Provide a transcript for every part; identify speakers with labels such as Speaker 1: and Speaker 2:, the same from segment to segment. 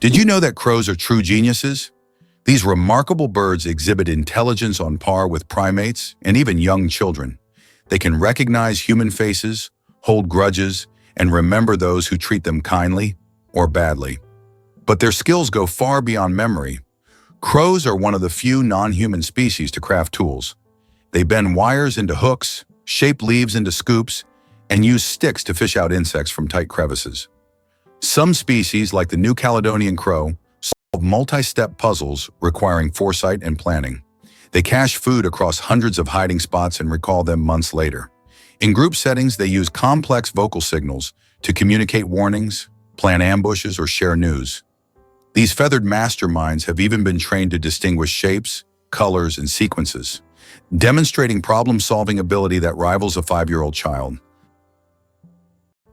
Speaker 1: Did you know that crows are true geniuses? These remarkable birds exhibit intelligence on par with primates and even young children. They can recognize human faces, hold grudges, and remember those who treat them kindly or badly. But their skills go far beyond memory. Crows are one of the few non-human species to craft tools. They bend wires into hooks, shape leaves into scoops, and use sticks to fish out insects from tight crevices. Some species, like the New Caledonian crow, solve multi-step puzzles requiring foresight and planning. They cache food across hundreds of hiding spots and recall them months later. In group settings, they use complex vocal signals to communicate warnings, plan ambushes, or share news. These feathered masterminds have even been trained to distinguish shapes, colors, and sequences, demonstrating problem-solving ability that rivals a 5-year-old child.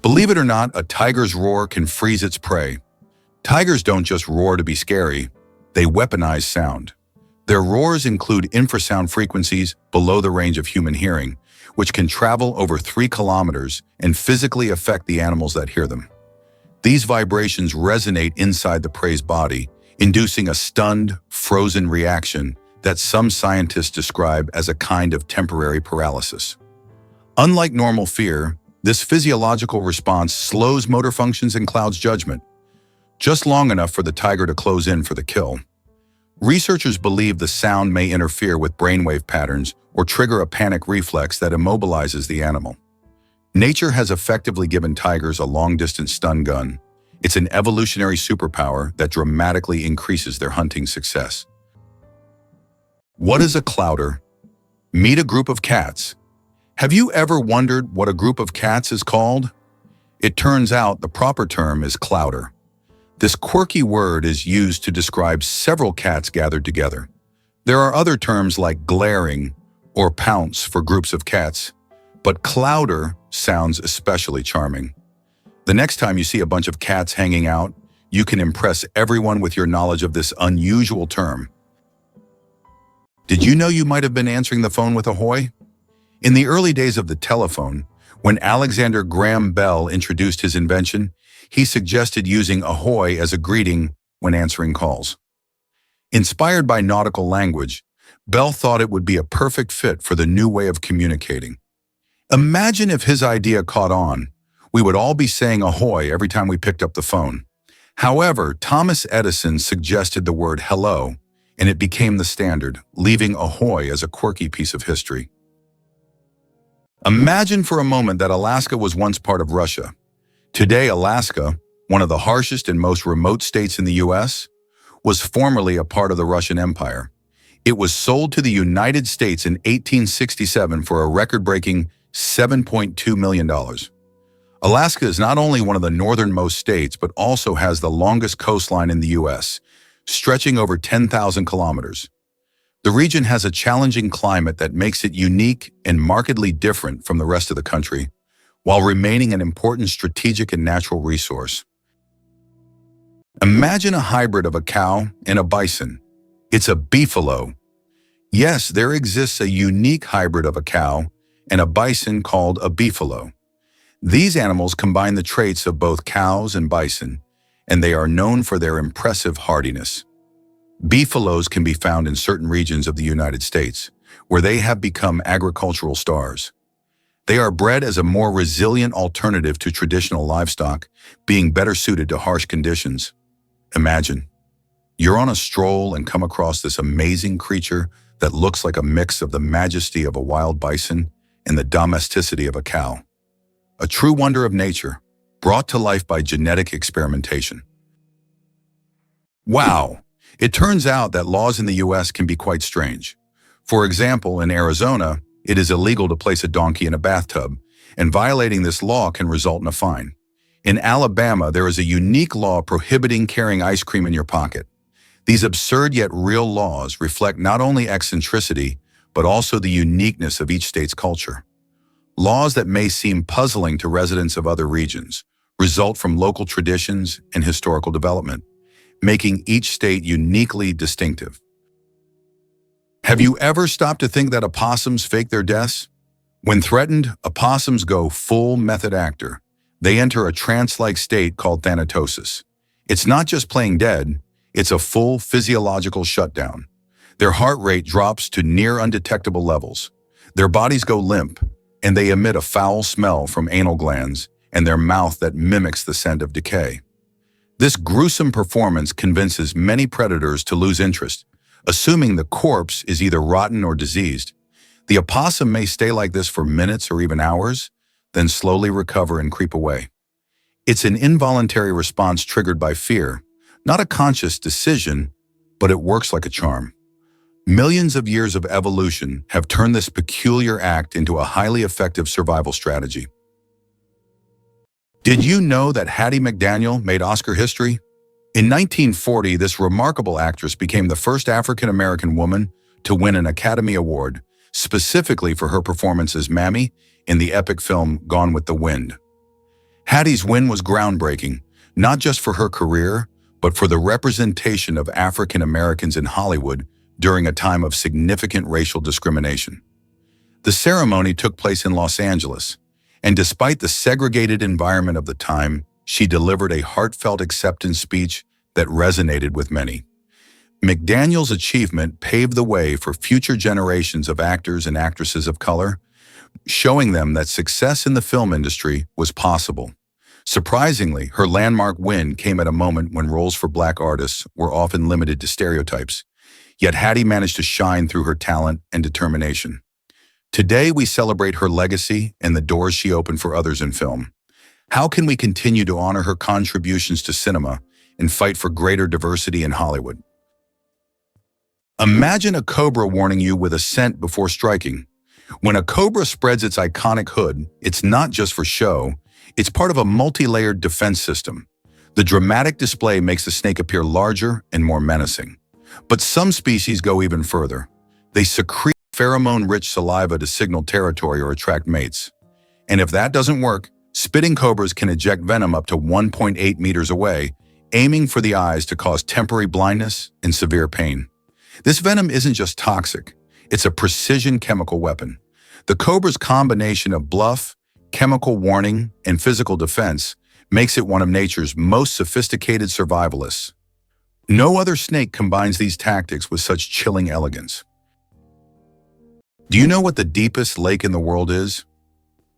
Speaker 1: Believe it or not, a tiger's roar can freeze its prey. Tigers don't just roar to be scary, they weaponize sound. Their roars include infrasound frequencies below the range of human hearing, which can travel over 3 kilometers and physically affect the animals that hear them. These vibrations resonate inside the prey's body, inducing a stunned, frozen reaction that some scientists describe as a kind of temporary paralysis. Unlike normal fear, this physiological response slows motor functions and clouds judgment, just long enough for the tiger to close in for the kill. Researchers believe the sound may interfere with brainwave patterns or trigger a panic reflex that immobilizes the animal. Nature has effectively given tigers a long-distance stun gun. It's an evolutionary superpower that dramatically increases their hunting success. What is a clouder? Meet a group of cats. Have you ever wondered what a group of cats is called? It turns out the proper term is clouder. This quirky word is used to describe several cats gathered together. There are other terms like glaring or pounce for groups of cats, but clouder sounds especially charming. The next time you see a bunch of cats hanging out, you can impress everyone with your knowledge of this unusual term. Did you know you might have been answering the phone with ahoy? In the early days of the telephone, when Alexander Graham Bell introduced his invention, he suggested using ahoy as a greeting when answering calls. Inspired by nautical language, Bell thought it would be a perfect fit for the new way of communicating. Imagine if his idea caught on. We would all be saying ahoy every time we picked up the phone. However, Thomas Edison suggested the word hello, and it became the standard, leaving ahoy as a quirky piece of history. Imagine for a moment that Alaska was once part of Russia. Today, Alaska, one of the harshest and most remote states in the U.S., was formerly a part of the Russian Empire. It was sold to the United States in 1867 for a record-breaking $7.2 million. Alaska is not only one of the northernmost states, but also has the longest coastline in the U.S., stretching over 10,000 kilometers. The region has a challenging climate that makes it unique and markedly different from the rest of the country, while remaining an important strategic and natural resource. Imagine a hybrid of a cow and a bison. It's a beefalo. Yes, there exists a unique hybrid of a cow and a bison called a beefalo. These animals combine the traits of both cows and bison, and they are known for their impressive hardiness. Beefalos can be found in certain regions of the United States, where they have become agricultural stars. They are bred as a more resilient alternative to traditional livestock, being better suited to harsh conditions. Imagine, you're on a stroll and come across this amazing creature that looks like a mix of the majesty of a wild bison and the domesticity of a cow. A true wonder of nature, brought to life by genetic experimentation. Wow! It turns out that laws in the U.S. can be quite strange. For example, in Arizona, it is illegal to place a donkey in a bathtub, and violating this law can result in a fine. In Alabama, there is a unique law prohibiting carrying ice cream in your pocket. These absurd yet real laws reflect not only eccentricity, but also the uniqueness of each state's culture. Laws that may seem puzzling to residents of other regions result from local traditions and historical development, making each state uniquely distinctive. Have you ever stopped to think that opossums fake their deaths? When threatened, opossums go full method actor. They enter a trance-like state called thanatosis. It's not just playing dead, it's a full physiological shutdown. Their heart rate drops to near undetectable levels. Their bodies go limp, and they emit a foul smell from anal glands and their mouth that mimics the scent of decay. This gruesome performance convinces many predators to lose interest, assuming the corpse is either rotten or diseased. The opossum may stay like this for minutes or even hours, then slowly recover and creep away. It's an involuntary response triggered by fear, not a conscious decision, but it works like a charm. Millions of years of evolution have turned this peculiar act into a highly effective survival strategy. Did you know that Hattie McDaniel made Oscar history? In 1940, this remarkable actress became the first African-American woman to win an Academy Award, specifically for her performance as Mammy in the epic film Gone with the Wind. Hattie's win was groundbreaking, not just for her career, but for the representation of African Americans in Hollywood during a time of significant racial discrimination. The ceremony took place in Los Angeles, and despite the segregated environment of the time, she delivered a heartfelt acceptance speech that resonated with many. McDaniel's achievement paved the way for future generations of actors and actresses of color, showing them that success in the film industry was possible. Surprisingly, her landmark win came at a moment when roles for Black artists were often limited to stereotypes. Yet Hattie managed to shine through her talent and determination. Today, we celebrate her legacy and the doors she opened for others in film. How can we continue to honor her contributions to cinema and fight for greater diversity in Hollywood? Imagine a cobra warning you with a scent before striking. When a cobra spreads its iconic hood, it's not just for show, it's part of a multi-layered defense system. The dramatic display makes the snake appear larger and more menacing. But some species go even further. They secrete pheromone-rich saliva to signal territory or attract mates. And if that doesn't work, spitting cobras can eject venom up to 1.8 meters away, aiming for the eyes to cause temporary blindness and severe pain. This venom isn't just toxic, it's a precision chemical weapon. The cobra's combination of bluff, chemical warning, and physical defense makes it one of nature's most sophisticated survivalists. No other snake combines these tactics with such chilling elegance. Do you know what the deepest lake in the world is?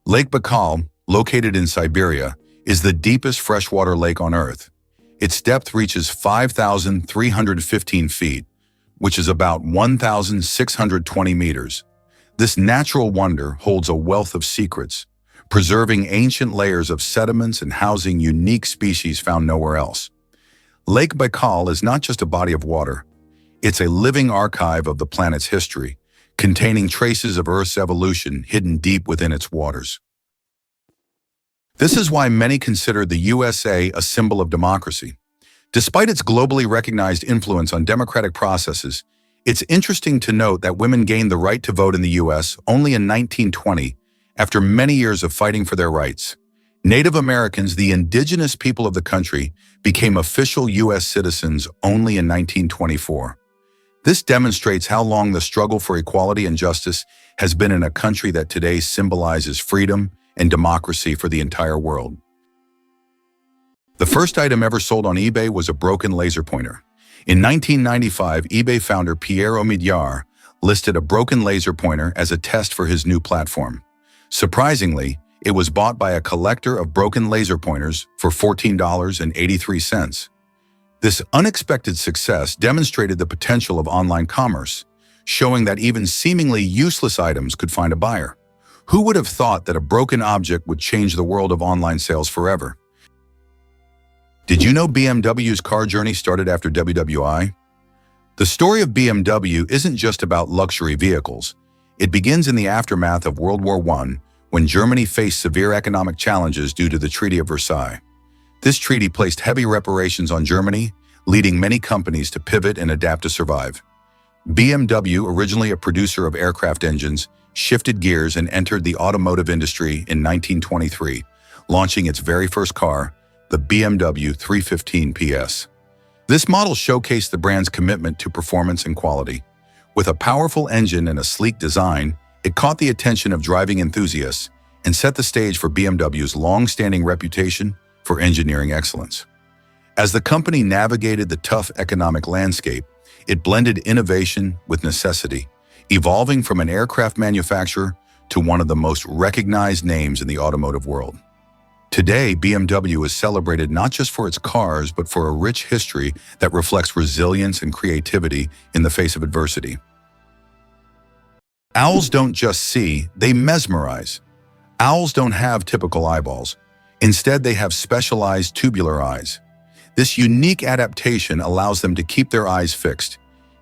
Speaker 1: Lake Baikal, located in Siberia, is the deepest freshwater lake on Earth. Its depth reaches 5,315 feet, which is about 1,620 meters. This natural wonder holds a wealth of secrets, preserving ancient layers of sediments and housing unique species found nowhere else. Lake Baikal is not just a body of water. It's a living archive of the planet's history, containing traces of Earth's evolution hidden deep within its waters. This is why many consider the USA a symbol of democracy. Despite its globally recognized influence on democratic processes, it's interesting to note that women gained the right to vote in the US only in 1920, after many years of fighting for their rights. Native Americans, the indigenous people of the country, became official U.S. citizens only in 1924. This demonstrates how long the struggle for equality and justice has been in a country that today symbolizes freedom and democracy for the entire world. The first item ever sold on eBay was a broken laser pointer. In 1995, eBay founder Pierre Omidyar listed a broken laser pointer as a test for his new platform. Surprisingly, it was bought by a collector of broken laser pointers for $14.83. This unexpected success demonstrated the potential of online commerce, showing that even seemingly useless items could find a buyer. Who would have thought that a broken object would change the world of online sales forever? Did you know BMW's car journey started after WWI? The story of BMW isn't just about luxury vehicles. It begins in the aftermath of World War I, when Germany faced severe economic challenges due to the Treaty of Versailles. This treaty placed heavy reparations on Germany, leading many companies to pivot and adapt to survive. BMW, originally a producer of aircraft engines, shifted gears and entered the automotive industry in 1923, launching its very first car, the BMW 315 PS. This model showcased the brand's commitment to performance and quality. With a powerful engine and a sleek design, it caught the attention of driving enthusiasts and set the stage for BMW's long-standing reputation for engineering excellence. As the company navigated the tough economic landscape, it blended innovation with necessity, evolving from an aircraft manufacturer to one of the most recognized names in the automotive world. Today, BMW is celebrated not just for its cars, but for a rich history that reflects resilience and creativity in the face of adversity. Owls don't just see, they mesmerize. Owls don't have typical eyeballs. Instead, they have specialized tubular eyes. This unique adaptation allows them to keep their eyes fixed,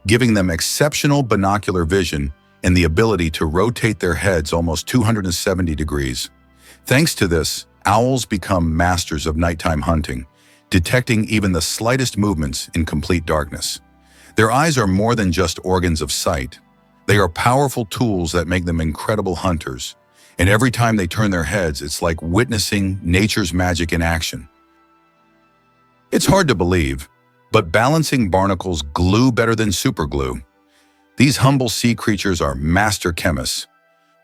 Speaker 1: giving them exceptional binocular vision and the ability to rotate their heads almost 270 degrees. Thanks to this, owls become masters of nighttime hunting, detecting even the slightest movements in complete darkness. Their eyes are more than just organs of sight. They are powerful tools that make them incredible hunters. And every time they turn their heads, it's like witnessing nature's magic in action. It's hard to believe, but balancing barnacles glue better than superglue. These humble sea creatures are master chemists.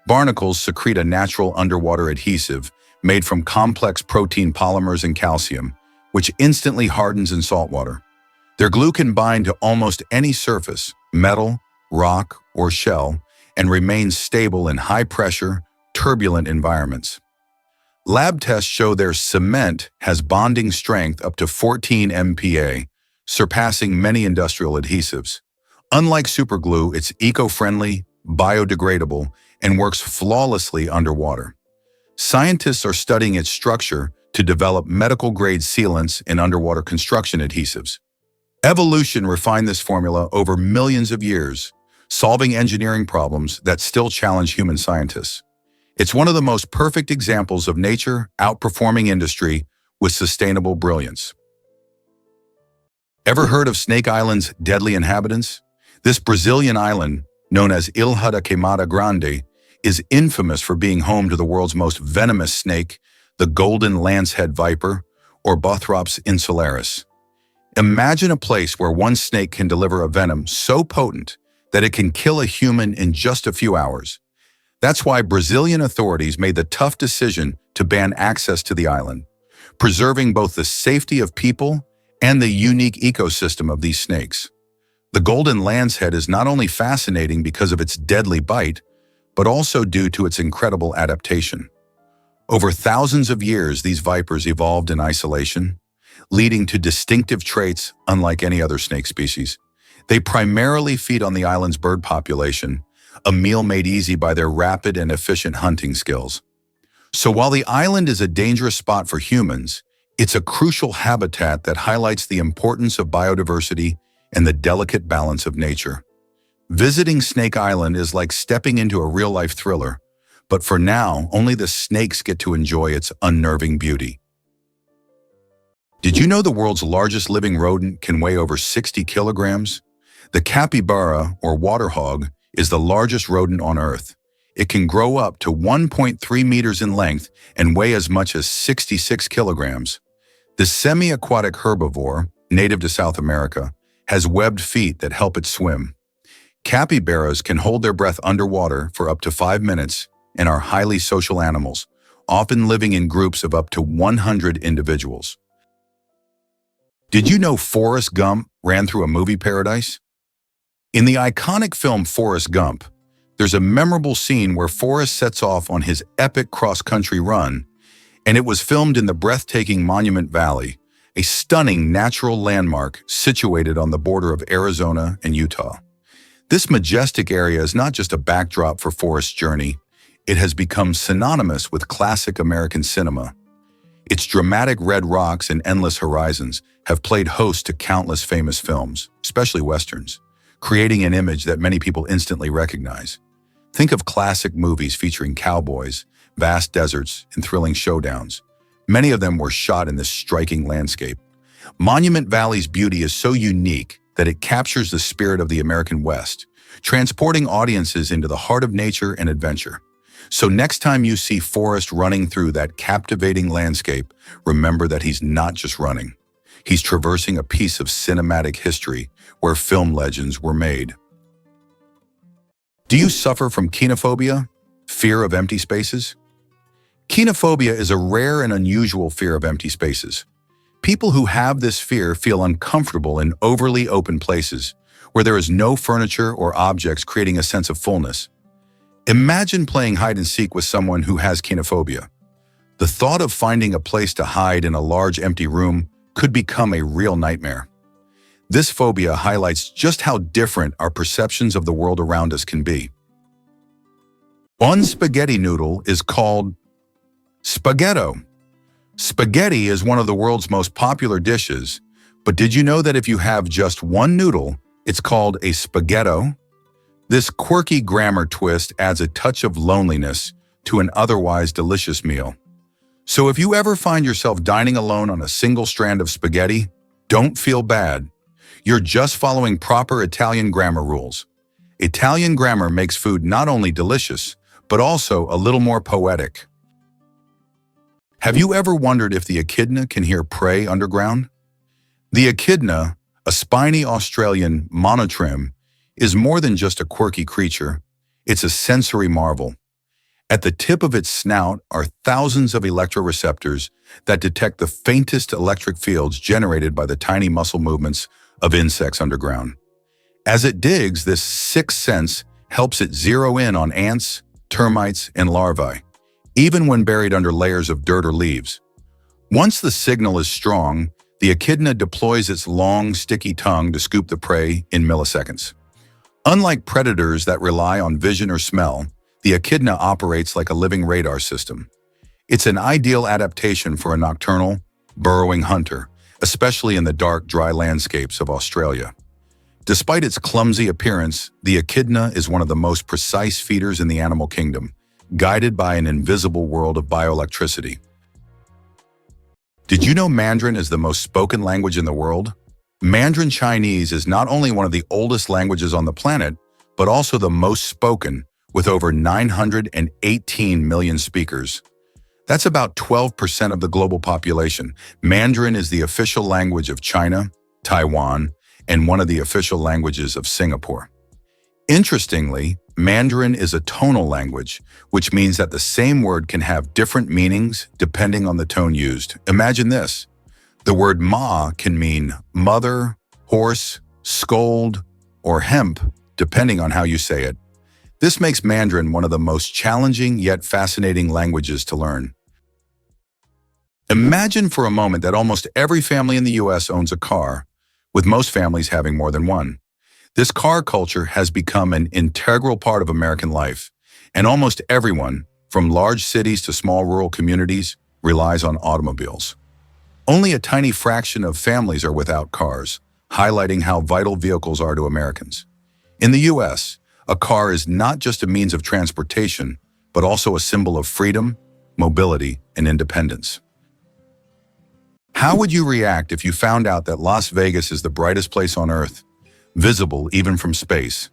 Speaker 1: Barnacles secrete a natural underwater adhesive made from complex protein polymers and calcium, which instantly hardens in salt water. Their glue can bind to almost any surface, metal, rock, or shell, and remain stable in high-pressure, turbulent environments. Lab tests show their cement has bonding strength up to 14 MPa, surpassing many industrial adhesives. Unlike superglue, it's eco-friendly, biodegradable, and works flawlessly underwater. Scientists are studying its structure to develop medical-grade sealants and underwater construction adhesives. Evolution refined this formula over millions of years, solving engineering problems that still challenge human scientists. It's one of the most perfect examples of nature outperforming industry with sustainable brilliance. Ever heard of Snake Island's deadly inhabitants? This Brazilian island, known as Ilha da Queimada Grande, is infamous for being home to the world's most venomous snake, the golden lancehead viper, or Bothrops insularis. Imagine a place where one snake can deliver a venom so potent that it can kill a human in just a few hours. That's why Brazilian authorities made the tough decision to ban access to the island, preserving both the safety of people and the unique ecosystem of these snakes. The golden lancehead is not only fascinating because of its deadly bite, but also due to its incredible adaptation. Over thousands of years, these vipers evolved in isolation, leading to distinctive traits unlike any other snake species. They primarily feed on the island's bird population, a meal made easy by their rapid and efficient hunting skills. So while the island is a dangerous spot for humans, it's a crucial habitat that highlights the importance of biodiversity and the delicate balance of nature. Visiting Snake Island is like stepping into a real-life thriller, but for now, only the snakes get to enjoy its unnerving beauty. Did you know the world's largest living rodent can weigh over 60 kilograms? The capybara, or water hog, is the largest rodent on Earth. It can grow up to 1.3 meters in length and weigh as much as 66 kilograms. The semi-aquatic herbivore, native to South America, has webbed feet that help it swim. Capybaras can hold their breath underwater for up to 5 minutes and are highly social animals, often living in groups of up to 100 individuals. Did you know Forrest Gump ran through a movie paradise? In the iconic film Forrest Gump, there's a memorable scene where Forrest sets off on his epic cross-country run, and it was filmed in the breathtaking Monument Valley, a stunning natural landmark situated on the border of Arizona and Utah. This majestic area is not just a backdrop for Forrest's journey, it has become synonymous with classic American cinema. Its dramatic red rocks and endless horizons have played host to countless famous films, especially westerns, creating an image that many people instantly recognize. Think of classic movies featuring cowboys, vast deserts, and thrilling showdowns. Many of them were shot in this striking landscape. Monument Valley's beauty is so unique that it captures the spirit of the American West, transporting audiences into the heart of nature and adventure. So next time you see Forrest running through that captivating landscape, remember that he's not just running. He's traversing a piece of cinematic history where film legends were made. Do you suffer from kenophobia, fear of empty spaces? Kenophobia is a rare and unusual fear of empty spaces. People who have this fear feel uncomfortable in overly open places, where there is no furniture or objects creating a sense of fullness. Imagine playing hide and seek with someone who has kinophobia. The thought of finding a place to hide in a large empty room could become a real nightmare. This phobia highlights just how different our perceptions of the world around us can be. One spaghetti noodle is called spaghetto. Spaghetti is one of the world's most popular dishes, but did you know that if you have just one noodle, it's called a spaghetto? This quirky grammar twist adds a touch of loneliness to an otherwise delicious meal. So if you ever find yourself dining alone on a single strand of spaghetti, don't feel bad. You're just following proper Italian grammar rules. Italian grammar makes food not only delicious, but also a little more poetic. Have you ever wondered if the echidna can hear prey underground? The echidna, a spiny Australian monotrim, is more than just a quirky creature. It's a sensory marvel. At the tip of its snout are thousands of electroreceptors that detect the faintest electric fields generated by the tiny muscle movements of insects underground. As it digs, this sixth sense helps it zero in on ants, termites, and larvae, even when buried under layers of dirt or leaves. Once the signal is strong, the echidna deploys its long, sticky tongue to scoop the prey in milliseconds. Unlike predators that rely on vision or smell, the echidna operates like a living radar system. It's an ideal adaptation for a nocturnal, burrowing hunter, especially in the dark, dry landscapes of Australia. Despite its clumsy appearance, the echidna is one of the most precise feeders in the animal kingdom, guided by an invisible world of bioelectricity. Did you know Mandarin is the most spoken language in the world? Mandarin Chinese is not only one of the oldest languages on the planet, but also the most spoken, with over 918 million speakers. That's about 12% of the global population. Mandarin is the official language of China, Taiwan, and one of the official languages of Singapore. Interestingly, Mandarin is a tonal language, which means that the same word can have different meanings depending on the tone used. Imagine this. The word ma can mean mother, horse, scold, or hemp, depending on how you say it. This makes Mandarin one of the most challenging yet fascinating languages to learn. Imagine for a moment that almost every family in the US owns a car, with most families having more than one. This car culture has become an integral part of American life, and almost everyone, from large cities to small rural communities, relies on automobiles. Only a tiny fraction of families are without cars, highlighting how vital vehicles are to Americans. In the US, a car is not just a means of transportation, but also a symbol of freedom, mobility, and independence. How would you react if you found out that Las Vegas is the brightest place on Earth, visible even from space?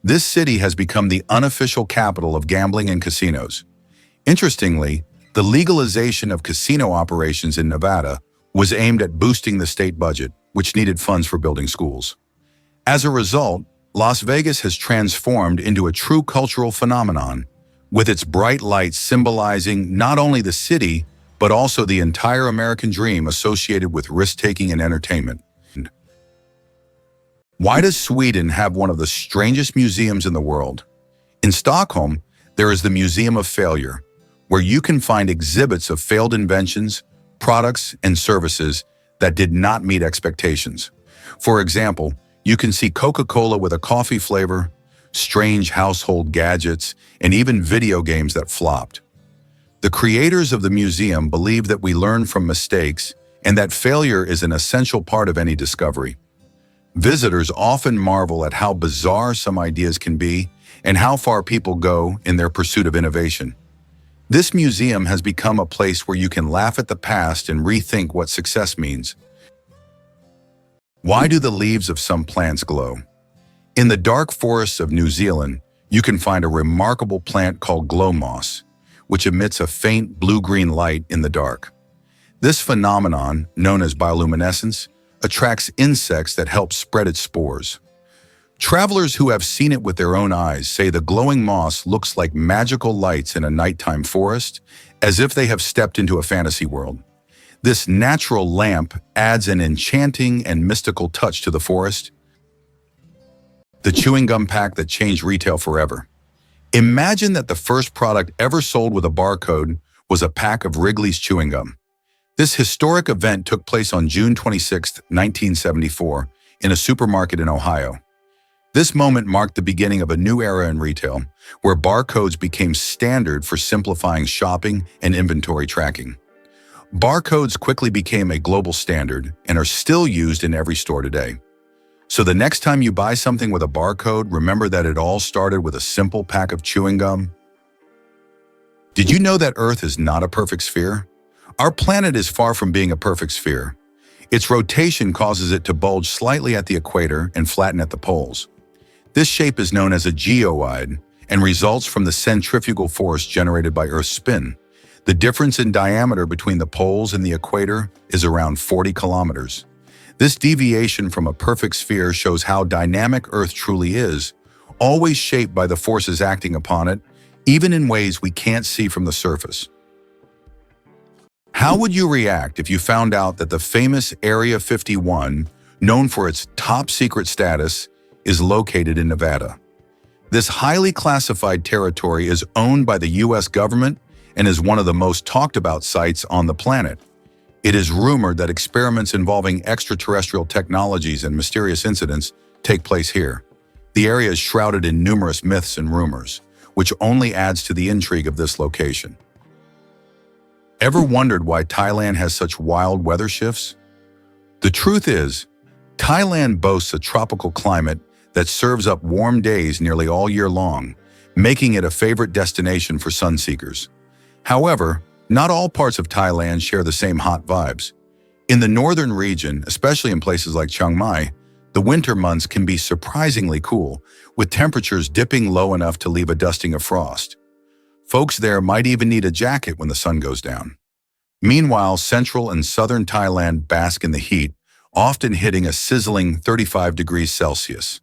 Speaker 1: This city has become the unofficial capital of gambling and casinos. Interestingly, the legalization of casino operations in Nevada was aimed at boosting the state budget, which needed funds for building schools. As a result, Las Vegas has transformed into a true cultural phenomenon, with its bright lights symbolizing not only the city, but also the entire American dream associated with risk-taking and entertainment. Why does Sweden have one of the strangest museums in the world? In Stockholm, there is the Museum of Failure, where you can find exhibits of failed inventions, products, and services that did not meet expectations. For example, you can see Coca-Cola with a coffee flavor, strange household gadgets, and even video games that flopped. The creators of the museum believe that we learn from mistakes and that failure is an essential part of any discovery. Visitors often marvel at how bizarre some ideas can be and how far people go in their pursuit of innovation. This museum has become a place where you can laugh at the past and rethink what success means. Why do the leaves of some plants glow? In the dark forests of New Zealand, you can find a remarkable plant called glow moss, which emits a faint blue-green light in the dark. This phenomenon, known as bioluminescence, attracts insects that help spread its spores. Travelers who have seen it with their own eyes say the glowing moss looks like magical lights in a nighttime forest, as if they have stepped into a fantasy world. This natural lamp adds an enchanting and mystical touch to the forest. The chewing gum pack that changed retail forever. Imagine that the first product ever sold with a barcode was a pack of Wrigley's chewing gum. This historic event took place on June 26, 1974, in a supermarket in Ohio. This moment marked the beginning of a new era in retail, where barcodes became standard for simplifying shopping and inventory tracking. Barcodes quickly became a global standard and are still used in every store today. So the next time you buy something with a barcode, remember that it all started with a simple pack of chewing gum. Did you know that Earth is not a perfect sphere? Our planet is far from being a perfect sphere. Its rotation causes it to bulge slightly at the equator and flatten at the poles. This shape is known as a geoid and results from the centrifugal force generated by Earth's spin. The difference in diameter between the poles and the equator is around 40 kilometers. This deviation from a perfect sphere shows how dynamic Earth truly is, always shaped by the forces acting upon it, even in ways we can't see from the surface. How would you react if you found out that the famous Area 51, known for its top-secret status, is located in Nevada? This highly classified territory is owned by the U.S. government and is one of the most talked-about sites on the planet. It is rumored that experiments involving extraterrestrial technologies and mysterious incidents take place here. The area is shrouded in numerous myths and rumors, which only adds to the intrigue of this location. Ever wondered why Thailand has such wild weather shifts? The truth is, Thailand boasts a tropical climate that serves up warm days nearly all year long, making it a favorite destination for sun-seekers. However, not all parts of Thailand share the same hot vibes. In the northern region, especially in places like Chiang Mai, the winter months can be surprisingly cool, with temperatures dipping low enough to leave a dusting of frost. Folks there might even need a jacket when the sun goes down. Meanwhile, central and southern Thailand bask in the heat, often hitting a sizzling 35 degrees Celsius.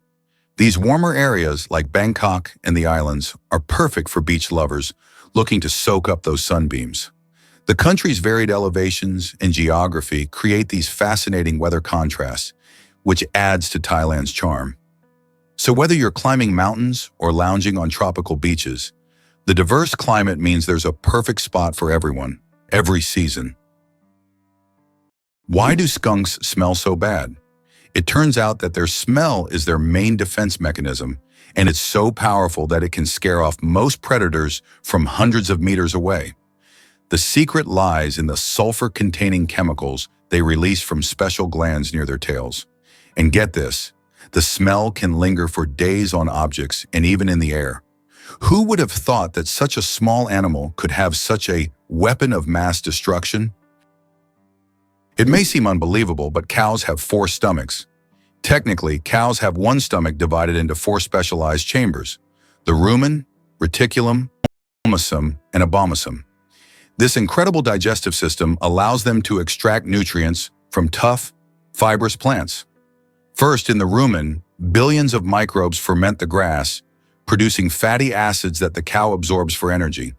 Speaker 1: These warmer areas, like Bangkok and the islands, are perfect for beach lovers looking to soak up those sunbeams. The country's varied elevations and geography create these fascinating weather contrasts, which adds to Thailand's charm. So whether you're climbing mountains or lounging on tropical beaches, the diverse climate means there's a perfect spot for everyone, every season. Why do skunks smell so bad? It turns out that their smell is their main defense mechanism, and it's so powerful that it can scare off most predators from hundreds of meters away. The secret lies in the sulfur-containing chemicals they release from special glands near their tails. And get this, the smell can linger for days on objects and even in the air. Who would have thought that such a small animal could have such a weapon of mass destruction? It may seem unbelievable, but cows have 4 stomachs. Technically, cows have one stomach divided into 4 specialized chambers: the rumen, reticulum, omasum, and abomasum. This incredible digestive system allows them to extract nutrients from tough, fibrous plants. First, in the rumen, billions of microbes ferment the grass, producing fatty acids that the cow absorbs for energy.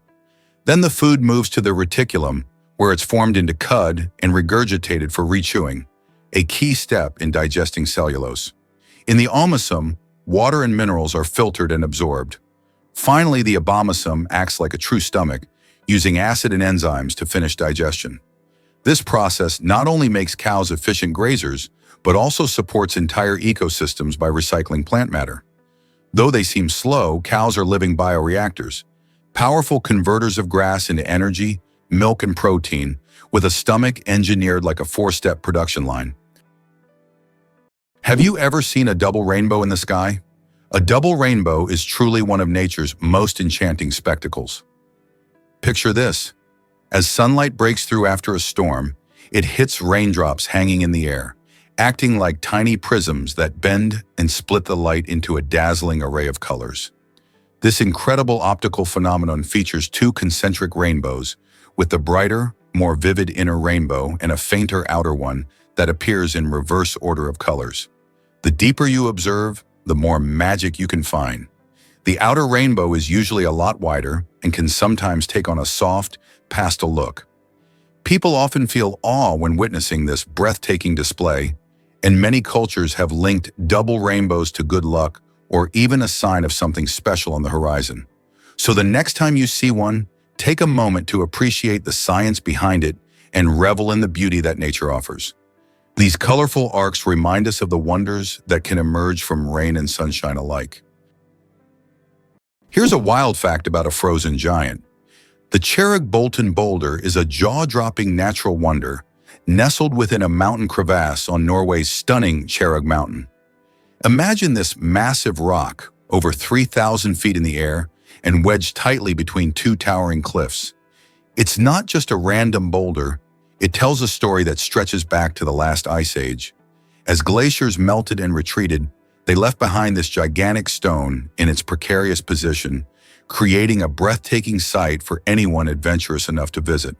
Speaker 1: Then the food moves to the reticulum, where it's formed into cud and regurgitated for rechewing, a key step in digesting cellulose. In the omasum, water and minerals are filtered and absorbed. Finally, the abomasum acts like a true stomach, using acid and enzymes to finish digestion. This process not only makes cows efficient grazers, but also supports entire ecosystems by recycling plant matter. Though they seem slow, cows are living bioreactors, powerful converters of grass into energy, milk, and protein, with a stomach engineered like a 4-step production line. Have you ever seen a double rainbow in the sky? A double rainbow is truly one of nature's most enchanting spectacles. Picture this. As sunlight breaks through after a storm, it hits raindrops hanging in the air, acting like tiny prisms that bend and split the light into a dazzling array of colors. This incredible optical phenomenon features 2 concentric rainbows, with the brighter, more vivid inner rainbow and a fainter outer one that appears in reverse order of colors. The deeper you observe, the more magic you can find. The outer rainbow is usually a lot wider and can sometimes take on a soft, pastel look. People often feel awe when witnessing this breathtaking display, and many cultures have linked double rainbows to good luck or even a sign of something special on the horizon. So the next time you see one, take a moment to appreciate the science behind it and revel in the beauty that nature offers. These colorful arcs remind us of the wonders that can emerge from rain and sunshine alike. Here's a wild fact about a frozen giant. The Cherrig-Bolton boulder is a jaw-dropping natural wonder, nestled within a mountain crevasse on Norway's stunning Cherrig Mountain. Imagine this massive rock, over 3,000 feet in the air, and wedged tightly between two towering cliffs. It's not just a random boulder, it tells a story that stretches back to the last ice age. As glaciers melted and retreated, they left behind this gigantic stone in its precarious position, creating a breathtaking sight for anyone adventurous enough to visit.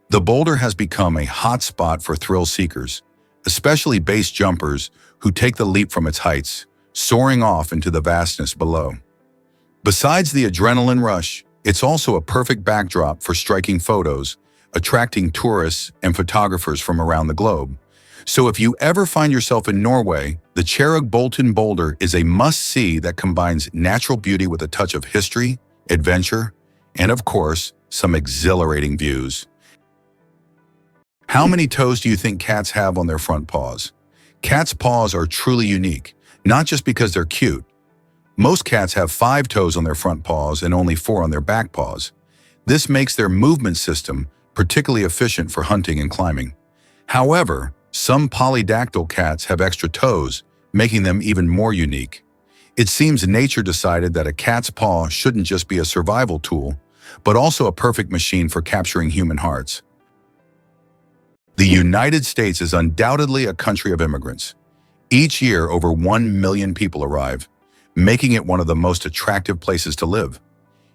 Speaker 1: The boulder has become a hotspot for thrill seekers, especially base jumpers who take the leap from its heights, soaring off into the vastness below. Besides the adrenaline rush, it's also a perfect backdrop for striking photos, attracting tourists and photographers from around the globe. So if you ever find yourself in Norway, the Cherrig-Bolton boulder is a must-see that combines natural beauty with a touch of history, adventure, and of course, some exhilarating views. How many toes do you think cats have on their front paws? Cats' paws are truly unique, not just because they're cute. Most cats have 5 toes on their front paws and only 4 on their back paws. This makes their movement system particularly efficient for hunting and climbing. However, some polydactyl cats have extra toes, making them even more unique. It seems nature decided that a cat's paw shouldn't just be a survival tool, but also a perfect machine for capturing human hearts. The United States is undoubtedly a country of immigrants. Each year, over 1 million people arrive, making it one of the most attractive places to live.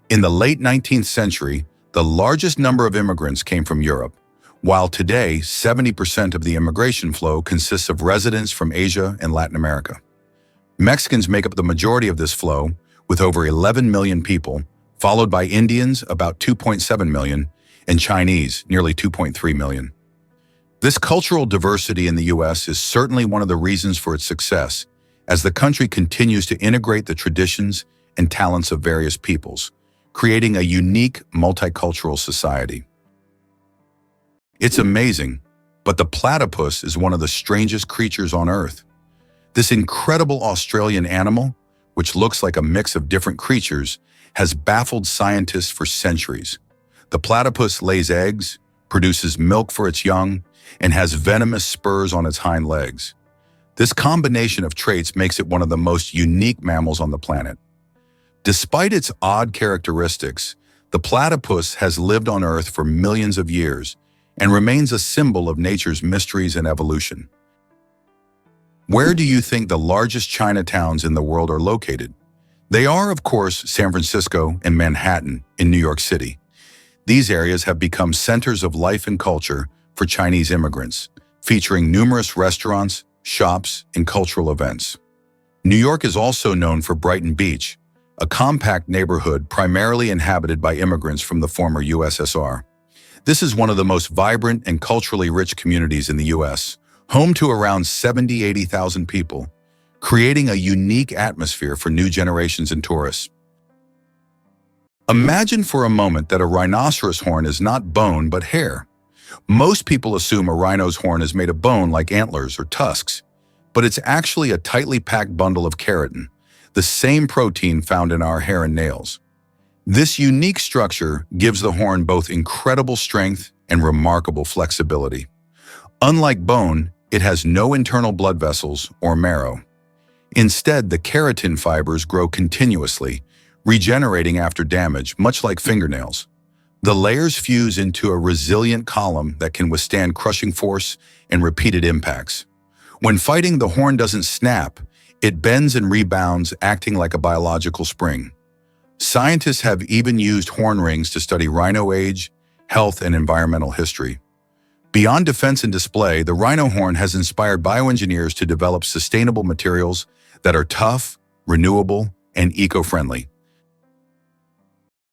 Speaker 1: In the late 19th century, the largest number of immigrants came from Europe, while today 70% of the immigration flow consists of residents from Asia and Latin America. Mexicans make up the majority of this flow, with over 11 million people, followed by Indians, about 2.7 million, and Chinese, nearly 2.3 million. This cultural diversity in the U.S. is certainly one of the reasons for its success, as the country continues to integrate the traditions and talents of various peoples, creating a unique multicultural society. It's amazing, but the platypus is one of the strangest creatures on Earth. This incredible Australian animal, which looks like a mix of different creatures, has baffled scientists for centuries. The platypus lays eggs, produces milk for its young, and has venomous spurs on its hind legs. This combination of traits makes it one of the most unique mammals on the planet. Despite its odd characteristics, the platypus has lived on Earth for millions of years and remains a symbol of nature's mysteries and evolution. Where do you think the largest Chinatowns in the world are located? They are, of course, San Francisco and Manhattan in New York City. These areas have become centers of life and culture for Chinese immigrants, featuring numerous restaurants, shops, and cultural events. New York is also known for Brighton Beach, a compact neighborhood primarily inhabited by immigrants from the former USSR. This is one of the most vibrant and culturally rich communities in the U.S., home to around 80,000 people, creating a unique atmosphere for new generations and tourists. Imagine for a moment that a rhinoceros horn is not bone but hair. Most people assume a rhino's horn is made of bone like antlers or tusks, but it's actually a tightly packed bundle of keratin, the same protein found in our hair and nails. This unique structure gives the horn both incredible strength and remarkable flexibility. Unlike bone, it has no internal blood vessels or marrow. Instead, the keratin fibers grow continuously, regenerating after damage, much like fingernails. The layers fuse into a resilient column that can withstand crushing force and repeated impacts. When fighting, the horn doesn't snap, it bends and rebounds, acting like a biological spring. Scientists have even used horn rings to study rhino age, health, and environmental history. Beyond defense and display, the rhino horn has inspired bioengineers to develop sustainable materials that are tough, renewable, and eco-friendly.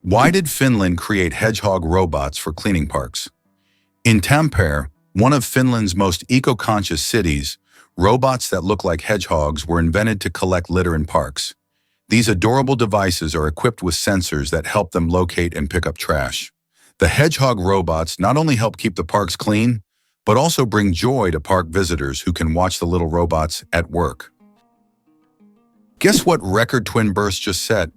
Speaker 1: Why did Finland create hedgehog robots for cleaning parks? In Tampere, one of Finland's most eco-conscious cities, robots that look like hedgehogs were invented to collect litter in parks. These adorable devices are equipped with sensors that help them locate and pick up trash. The hedgehog robots not only help keep the parks clean, but also bring joy to park visitors who can watch the little robots at work. Guess what record twin births just set?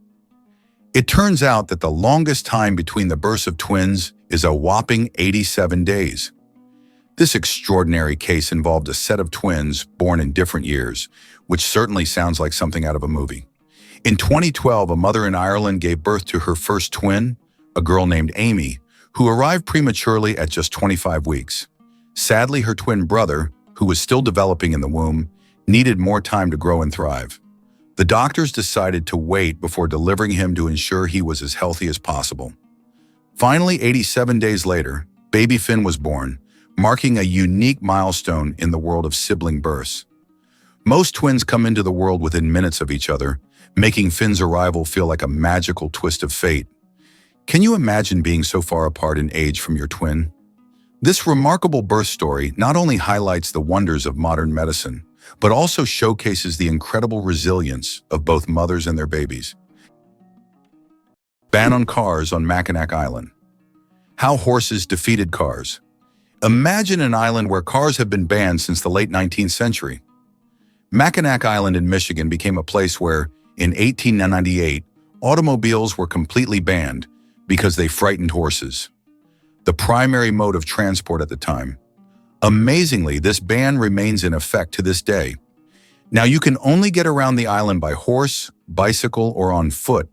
Speaker 1: It turns out that the longest time between the births of twins is a whopping 87 days. This extraordinary case involved a set of twins born in different years, which certainly sounds like something out of a movie. In 2012, a mother in Ireland gave birth to her first twin, a girl named Amy, who arrived prematurely at just 25 weeks. Sadly, her twin brother, who was still developing in the womb, needed more time to grow and thrive. The doctors decided to wait before delivering him to ensure he was as healthy as possible. Finally, 87 days later, baby Finn was born, marking a unique milestone in the world of sibling births. Most twins come into the world within minutes of each other, making Finn's arrival feel like a magical twist of fate. Can you imagine being so far apart in age from your twin? This remarkable birth story not only highlights the wonders of modern medicine, but also showcases the incredible resilience of both mothers and their babies. Ban on cars on Mackinac Island. How horses defeated cars. Imagine an island where cars have been banned since the late 19th century. Mackinac Island in Michigan became a place where, in 1898, automobiles were completely banned because they frightened horses, the primary mode of transport at the time. Amazingly, this ban remains in effect to this day. Now, you can only get around the island by horse, bicycle, or on foot,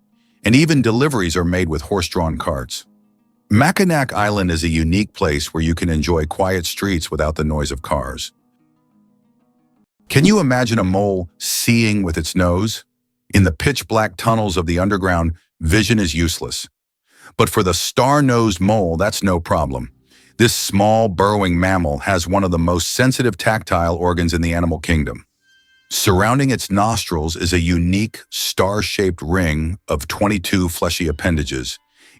Speaker 1: and even deliveries are made with horse-drawn carts. Mackinac Island is a unique place where you can enjoy quiet streets without the noise of cars. Can you imagine a mole seeing with its nose? In the pitch-black tunnels of the underground, vision is useless. But for the star-nosed mole, that's no problem. This small, burrowing mammal has one of the most sensitive tactile organs in the animal kingdom. Surrounding its nostrils is a unique, star-shaped ring of 22 fleshy appendages,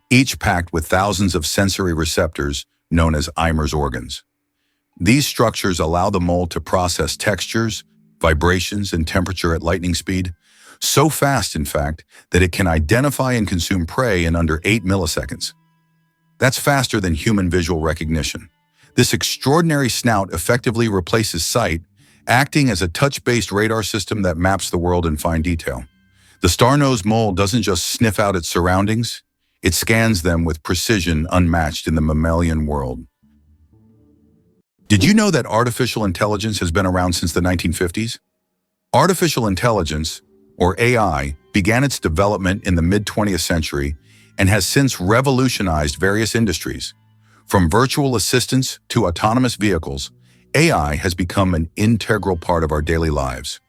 Speaker 1: each packed with thousands of sensory receptors known as Eimer's organs. These structures allow the mole to process textures, vibrations, and temperature at lightning speed, so fast, in fact, that it can identify and consume prey in under 8 milliseconds. That's faster than human visual recognition. This extraordinary snout effectively replaces sight, acting as a touch-based radar system that maps the world in fine detail. The star-nosed mole doesn't just sniff out its surroundings, it scans them with precision unmatched in the mammalian world. Did you know that artificial intelligence has been around since the 1950s? Artificial intelligence, or AI, began its development in the mid-20th century and has since revolutionized various industries. From virtual assistants to autonomous vehicles, AI has become an integral part of our daily lives.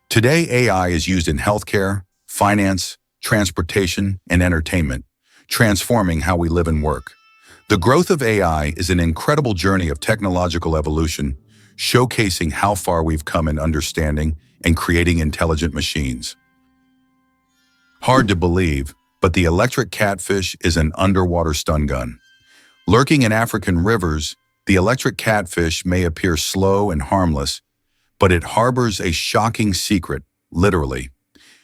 Speaker 1: Today, AI is used in healthcare, finance, transportation, and entertainment, transforming how we live and work. The growth of AI is an incredible journey of technological evolution, showcasing how far we've come in understanding and creating intelligent machines. Hard to believe, but the electric catfish is an underwater stun gun. Lurking in African rivers, the electric catfish may appear slow and harmless, but it harbors a shocking secret, literally.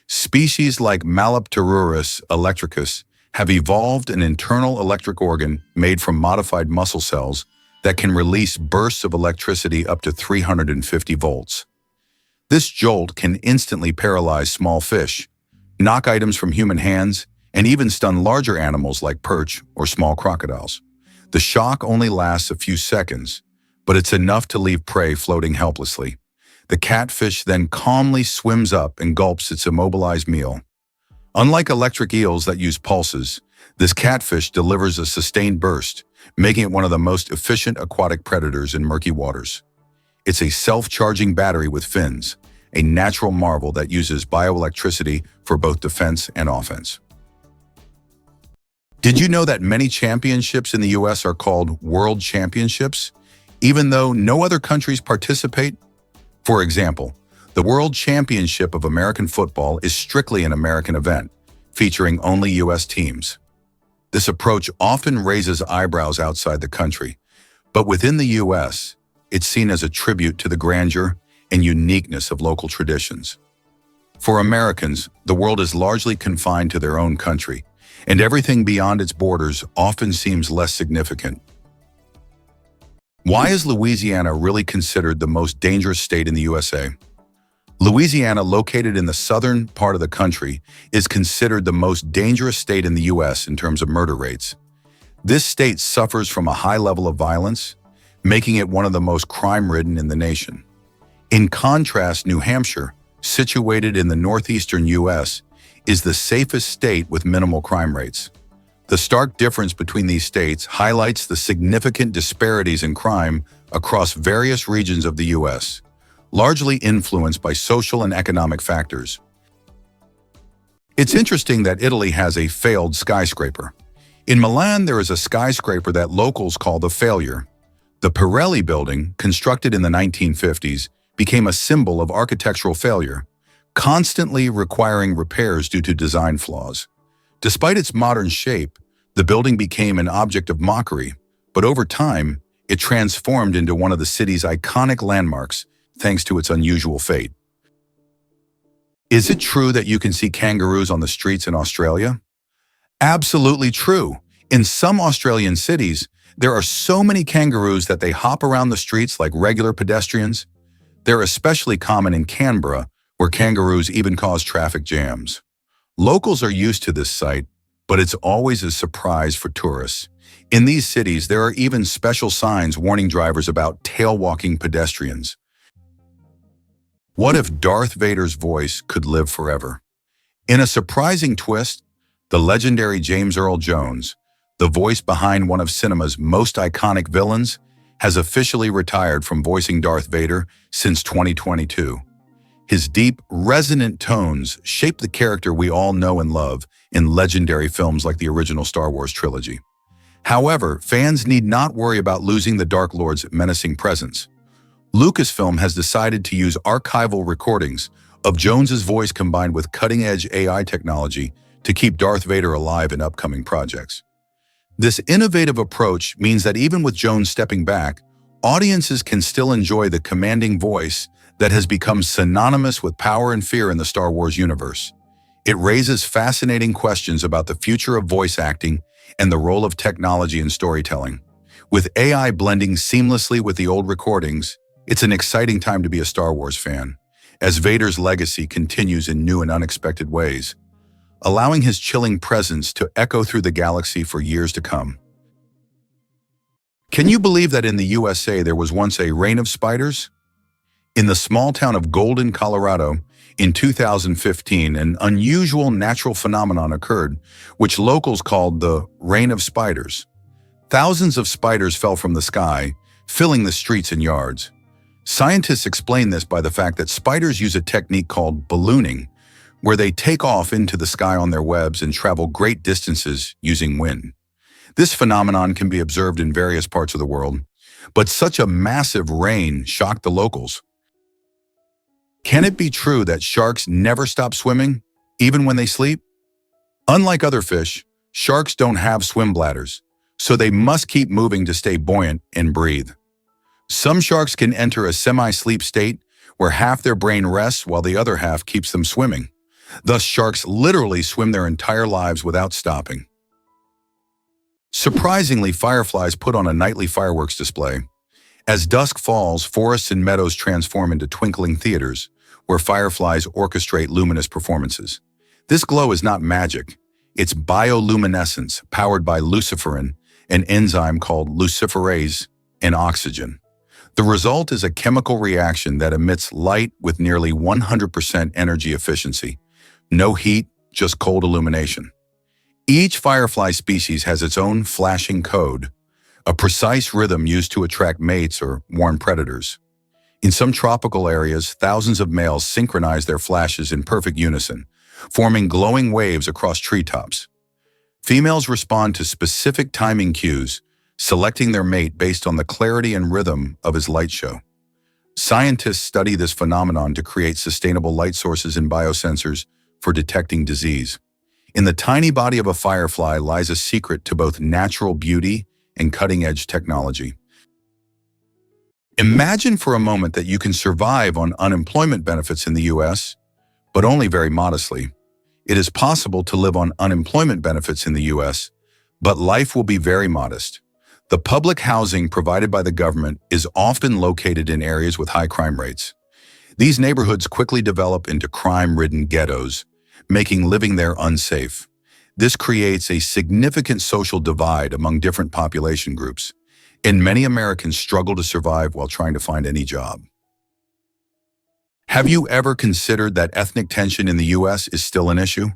Speaker 1: Species like Malapterurus electricus have evolved an internal electric organ made from modified muscle cells that can release bursts of electricity up to 350 volts. This jolt can instantly paralyze small fish, knock items from human hands, and even stun larger animals like perch or small crocodiles. The shock only lasts a few seconds, but it's enough to leave prey floating helplessly. The catfish then calmly swims up and gulps its immobilized meal. Unlike electric eels that use pulses, this catfish delivers a sustained burst, making it one of the most efficient aquatic predators in murky waters. It's a self-charging battery with fins, a natural marvel that uses bioelectricity for both defense and offense. Did you know that many championships in the US are called World Championships, even though no other countries participate? For example, the World Championship of American Football is strictly an American event, featuring only US teams. This approach often raises eyebrows outside the country, But within the US, it's seen as a tribute to the grandeur and uniqueness of local traditions. For Americans, the world is largely confined to their own country, and everything beyond its borders often seems less significant. Why is Louisiana really considered the most dangerous state in the USA? Louisiana, located in the southern part of the country, is considered the most dangerous state in the US in terms of murder rates. This state suffers from a high level of violence, making it one of the most crime-ridden in the nation. In contrast, New Hampshire, situated in the northeastern US, is the safest state with minimal crime rates. The stark difference between these states highlights the significant disparities in crime across various regions of the US, largely influenced by social and economic factors. It's interesting that Italy has a failed skyscraper. In Milan, there is a skyscraper that locals call the failure. The Pirelli building, constructed in the 1950s, became a symbol of architectural failure, constantly requiring repairs due to design flaws. Despite its modern shape, the building became an object of mockery, but over time, it transformed into one of the city's iconic landmarks thanks to its unusual fate. Is it true that you can see kangaroos on the streets in Australia? Absolutely true. In some Australian cities, there are so many kangaroos that they hop around the streets like regular pedestrians. They're especially common in Canberra, where kangaroos even cause traffic jams. Locals are used to this sight, but it's always a surprise for tourists. In these cities, there are even special signs warning drivers about tail-walking pedestrians. What if Darth Vader's voice could live forever? In a surprising twist, the legendary James Earl Jones, the voice behind one of cinema's most iconic villains, has officially retired from voicing Darth Vader since 2022. His deep, resonant tones shape the character we all know and love in legendary films like the original Star Wars trilogy. However, fans need not worry about losing the Dark Lord's menacing presence. Lucasfilm has decided to use archival recordings of Jones's voice combined with cutting-edge AI technology to keep Darth Vader alive in upcoming projects. This innovative approach means that even with Jones stepping back, audiences can still enjoy the commanding voice that has become synonymous with power and fear in the Star Wars universe. It raises fascinating questions about the future of voice acting and the role of technology in storytelling. With AI blending seamlessly with the old recordings, it's an exciting time to be a Star Wars fan, as Vader's legacy continues in new and unexpected ways, allowing his chilling presence to echo through the galaxy for years to come. Can you believe that in the USA there was once a reign of spiders? In the small town of Golden, Colorado, in 2015, an unusual natural phenomenon occurred, which locals called the reign of spiders. Thousands of spiders fell from the sky, filling the streets and yards. Scientists explain this by the fact that spiders use a technique called ballooning, where they take off into the sky on their webs and travel great distances using wind. This phenomenon can be observed in various parts of the world, but such a massive rain shocked the locals. Can it be true that sharks never stop swimming, even when they sleep? Unlike other fish, sharks don't have swim bladders, so they must keep moving to stay buoyant and breathe. Some sharks can enter a semi-sleep state where half their brain rests while the other half keeps them swimming. Thus, sharks literally swim their entire lives without stopping. Surprisingly, fireflies put on a nightly fireworks display. As dusk falls, forests and meadows transform into twinkling theaters, where fireflies orchestrate luminous performances. This glow is not magic. It's bioluminescence powered by luciferin, an enzyme called luciferase, and oxygen. The result is a chemical reaction that emits light with nearly 100% energy efficiency. No heat, just cold illumination. Each firefly species has its own flashing code, a precise rhythm used to attract mates or warn predators. In some tropical areas, thousands of males synchronize their flashes in perfect unison, forming glowing waves across treetops. Females respond to specific timing cues, selecting their mate based on the clarity and rhythm of his light show. Scientists study this phenomenon to create sustainable light sources and biosensors for detecting disease. In the tiny body of a firefly lies a secret to both natural beauty and cutting-edge technology. Imagine for a moment that you can survive on unemployment benefits in the US, but only very modestly. It is possible to live on unemployment benefits in the US, but life will be very modest. The public housing provided by the government is often located in areas with high crime rates. These neighborhoods quickly develop into crime-ridden ghettos, making living there unsafe. This creates a significant social divide among different population groups, and many Americans struggle to survive while trying to find any job. Have you ever considered that ethnic tension in the US is still an issue?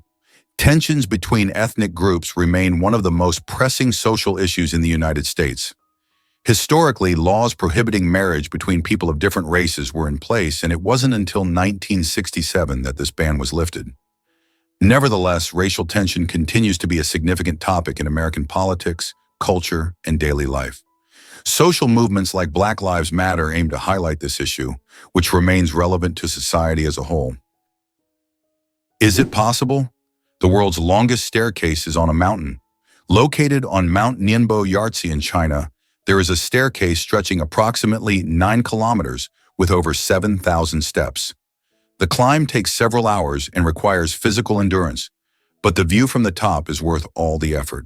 Speaker 1: Tensions between ethnic groups remain one of the most pressing social issues in the United States. Historically, laws prohibiting marriage between people of different races were in place, and it wasn't until 1967 that this ban was lifted. Nevertheless, racial tension continues to be a significant topic in American politics, culture, and daily life. Social movements like Black Lives Matter aim to highlight this issue, which remains relevant to society as a whole. Is it possible? The world's longest staircase is on a mountain. Located on Mount Nianbo Yartze in China, there is a staircase stretching approximately 9 kilometers with over 7,000 steps. The climb takes several hours and requires physical endurance, but the view from the top is worth all the effort.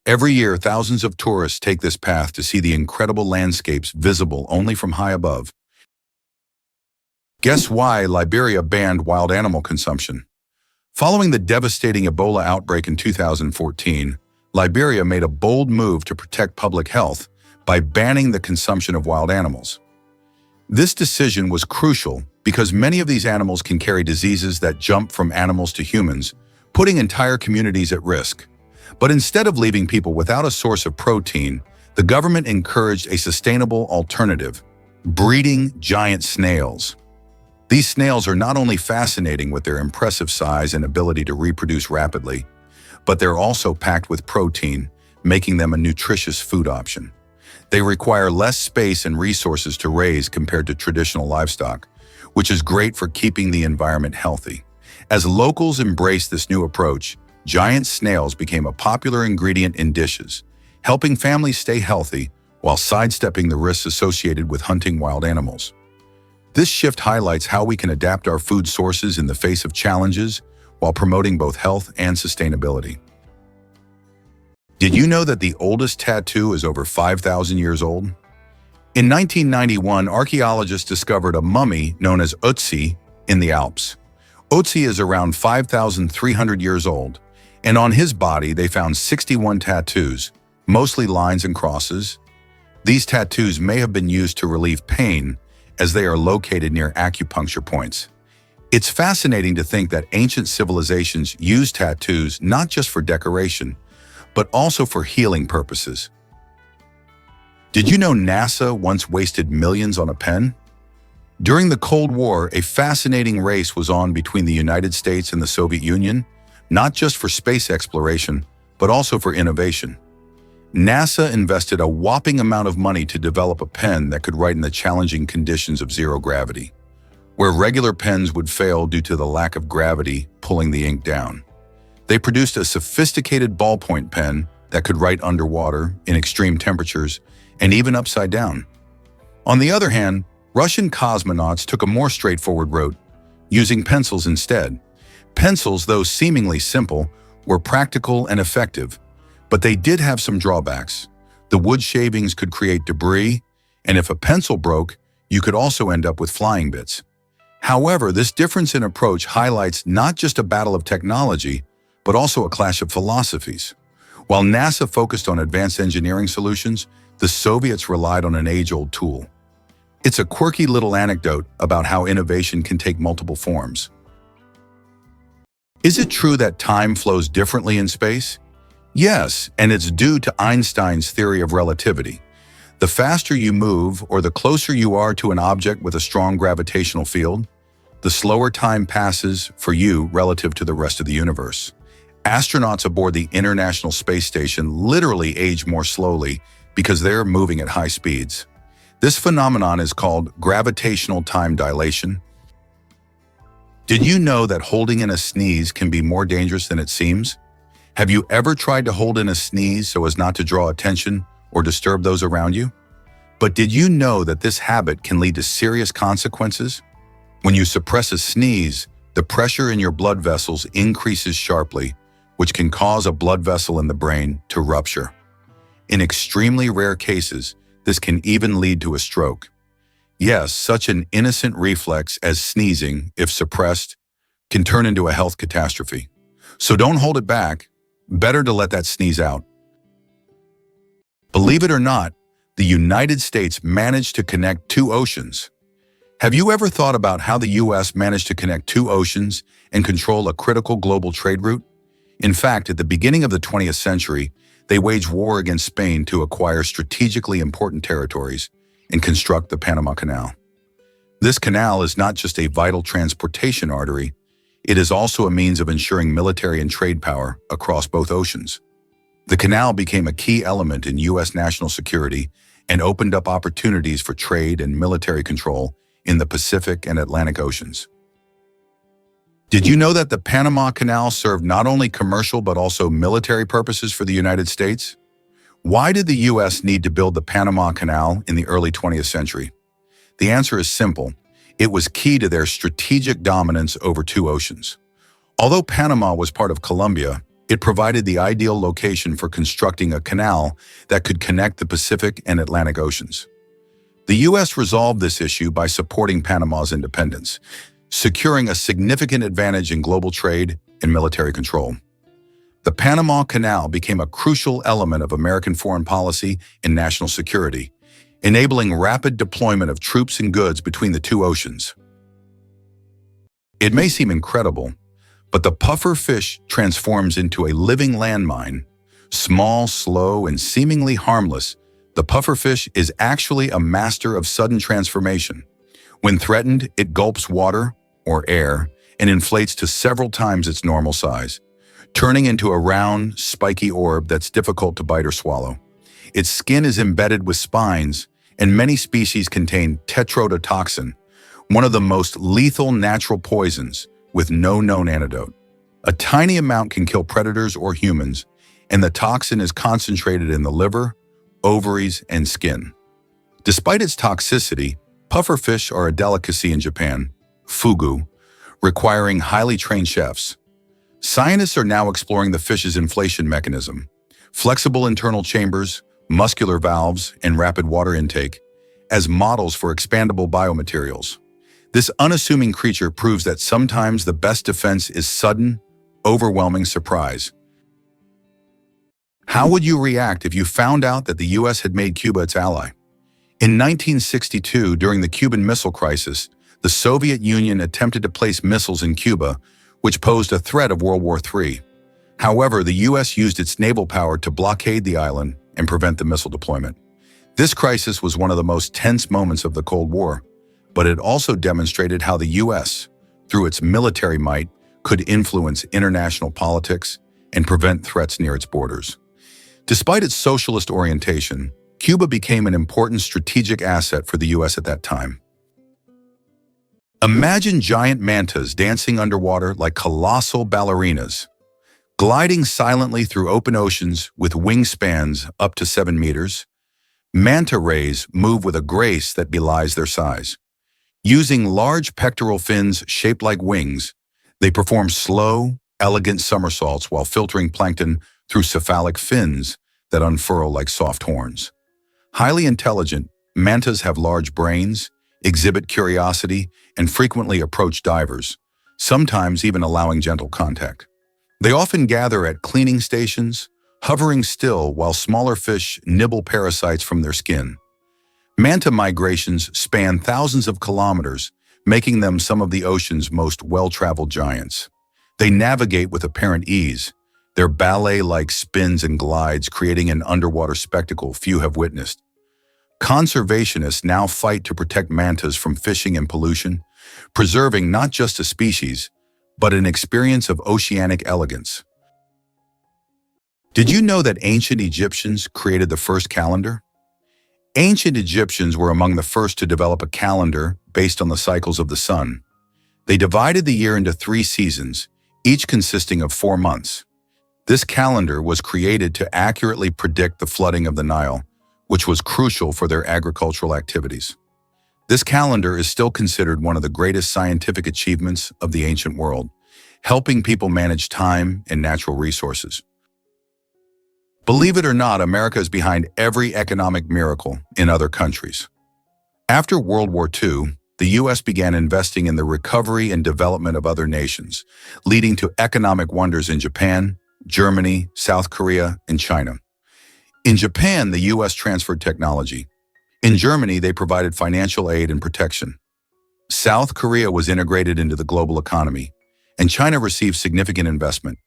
Speaker 1: Every year, thousands of tourists take this path to see the incredible landscapes visible only from high above. Guess why Liberia banned wild animal consumption? Following the devastating Ebola outbreak in 2014, Liberia made a bold move to protect public health by banning the consumption of wild animals. This decision was crucial because many of these animals can carry diseases that jump from animals to humans, putting entire communities at risk. But instead of leaving people without a source of protein, the government encouraged a sustainable alternative: breeding giant snails. These snails are not only fascinating with their impressive size and ability to reproduce rapidly, but they're also packed with protein, making them a nutritious food option. They require less space and resources to raise compared to traditional livestock, which is great for keeping the environment healthy. As locals embraced this new approach, giant snails became a popular ingredient in dishes, helping families stay healthy while sidestepping the risks associated with hunting wild animals. This shift highlights how we can adapt our food sources in the face of challenges while promoting both health and sustainability. Did you know that the oldest tattoo is over 5,000 years old? In 1991, archaeologists discovered a mummy known as Ötzi in the Alps. Ötzi is around 5,300 years old, and on his body they found 61 tattoos, mostly lines and crosses. These tattoos may have been used to relieve pain, as they are located near acupuncture points. It's fascinating to think that ancient civilizations used tattoos not just for decoration, but also for healing purposes. Did you know NASA once wasted millions on a pen? During the Cold War, a fascinating race was on between the United States and the Soviet Union, not just for space exploration, but also for innovation. NASA invested a whopping amount of money to develop a pen that could write in the challenging conditions of zero gravity, where regular pens would fail due to the lack of gravity pulling the ink down. They produced a sophisticated ballpoint pen that could write underwater, in extreme temperatures, and even upside down. On the other hand, Russian cosmonauts took a more straightforward route, using pencils instead. Pencils, though seemingly simple, were practical and effective, but they did have some drawbacks. The wood shavings could create debris, and if a pencil broke, you could also end up with flying bits. However, this difference in approach highlights not just a battle of technology, but also a clash of philosophies. While NASA focused on advanced engineering solutions, the Soviets relied on an age-old tool. It's a quirky little anecdote about how innovation can take multiple forms. Is it true that time flows differently in space? Yes, and it's due to Einstein's theory of relativity. The faster you move, or the closer you are to an object with a strong gravitational field, the slower time passes for you relative to the rest of the universe. Astronauts aboard the International Space Station literally age more slowly because they're moving at high speeds. This phenomenon is called gravitational time dilation. Did you know that holding in a sneeze can be more dangerous than it seems? Have you ever tried to hold in a sneeze so as not to draw attention or disturb those around you? But did you know that this habit can lead to serious consequences? When you suppress a sneeze, the pressure in your blood vessels increases sharply, which can cause a blood vessel in the brain to rupture. In extremely rare cases, this can even lead to a stroke. Yes, such an innocent reflex as sneezing, if suppressed, can turn into a health catastrophe. So don't hold it back. Better to let that sneeze out. Believe it or not, the United States managed to connect two oceans. Have you ever thought about how the U.S. managed to connect two oceans and control a critical global trade route? In fact, at the beginning of the 20th century, they waged war against Spain to acquire strategically important territories and construct the Panama Canal. This canal is not just a vital transportation artery, it is also a means of ensuring military and trade power across both oceans. The canal became a key element in U.S. national security and opened up opportunities for trade and military control in the Pacific and Atlantic Oceans. Did you know that the Panama Canal served not only commercial but also military purposes for the United States? Why did the U.S. need to build the Panama Canal in the early 20th century? The answer is simple. It was key to their strategic dominance over two oceans. Although Panama was part of Colombia, it provided the ideal location for constructing a canal that could connect the Pacific and Atlantic Oceans. The U.S. resolved this issue by supporting Panama's independence, securing a significant advantage in global trade and military control. The Panama Canal became a crucial element of American foreign policy and national security, enabling rapid deployment of troops and goods between the two oceans. It may seem incredible, but the puffer fish transforms into a living landmine. Small, slow, and seemingly harmless, the pufferfish is actually a master of sudden transformation. When threatened, it gulps water, or air, and inflates to several times its normal size, turning into a round, spiky orb that's difficult to bite or swallow. Its skin is embedded with spines, and many species contain tetrodotoxin, one of the most lethal natural poisons, with no known antidote. A tiny amount can kill predators or humans, and the toxin is concentrated in the liver, ovaries, and skin. Despite its toxicity, pufferfish are a delicacy in Japan, fugu, requiring highly trained chefs. Scientists are now exploring the fish's inflation mechanism, flexible internal chambers, muscular valves, and rapid water intake, as models for expandable biomaterials. This unassuming creature proves that sometimes the best defense is sudden, overwhelming surprise. How would you react if you found out that the U.S. had made Cuba its ally? In 1962, during the Cuban Missile Crisis, the Soviet Union attempted to place missiles in Cuba, which posed a threat of World War III. However, the U.S. used its naval power to blockade the island and prevent the missile deployment. This crisis was one of the most tense moments of the Cold War, but it also demonstrated how the U.S., through its military might, could influence international politics and prevent threats near its borders. Despite its socialist orientation, Cuba became an important strategic asset for the U.S. at that time. Imagine giant mantas dancing underwater like colossal ballerinas, gliding silently through open oceans with wingspans up to 7 meters. Manta rays move with a grace that belies their size. Using large pectoral fins shaped like wings, they perform slow, elegant somersaults while filtering plankton through cephalic fins that unfurl like soft horns. Highly intelligent, mantas have large brains, exhibit curiosity, and frequently approach divers, sometimes even allowing gentle contact. They often gather at cleaning stations, hovering still while smaller fish nibble parasites from their skin. Manta migrations span thousands of kilometers, making them some of the ocean's most well-traveled giants. They navigate with apparent ease, their ballet-like spins and glides creating an underwater spectacle few have witnessed. Conservationists now fight to protect mantas from fishing and pollution, preserving not just a species, but an experience of oceanic elegance. Did you know that ancient Egyptians created the first calendar? Ancient Egyptians were among the first to develop a calendar based on the cycles of the sun. They divided the year into 3 seasons, each consisting of 4 months. This calendar was created to accurately predict the flooding of the Nile, which was crucial for their agricultural activities. This calendar is still considered one of the greatest scientific achievements of the ancient world, helping people manage time and natural resources. Believe it or not, America is behind every economic miracle in other countries. After World War II, the U.S. began investing in the recovery and development of other nations, leading to economic wonders in Japan, Germany, South Korea, and China. In Japan, the U.S. transferred technology. In Germany, they provided financial aid and protection. South Korea was integrated into the global economy, and China received significant investment.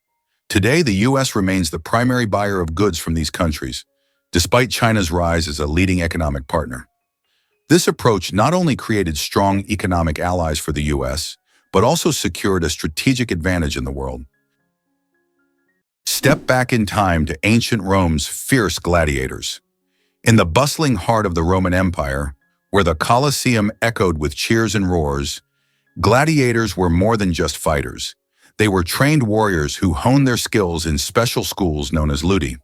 Speaker 1: Today, the U.S. remains the primary buyer of goods from these countries, despite China's rise as a leading economic partner. This approach not only created strong economic allies for the U.S., but also secured a strategic advantage in the world. Step back in time to ancient Rome's fierce gladiators. In the bustling heart of the Roman Empire, where the Colosseum echoed with cheers and roars, gladiators were more than just fighters. They were trained warriors who honed their skills in special schools known as ludi.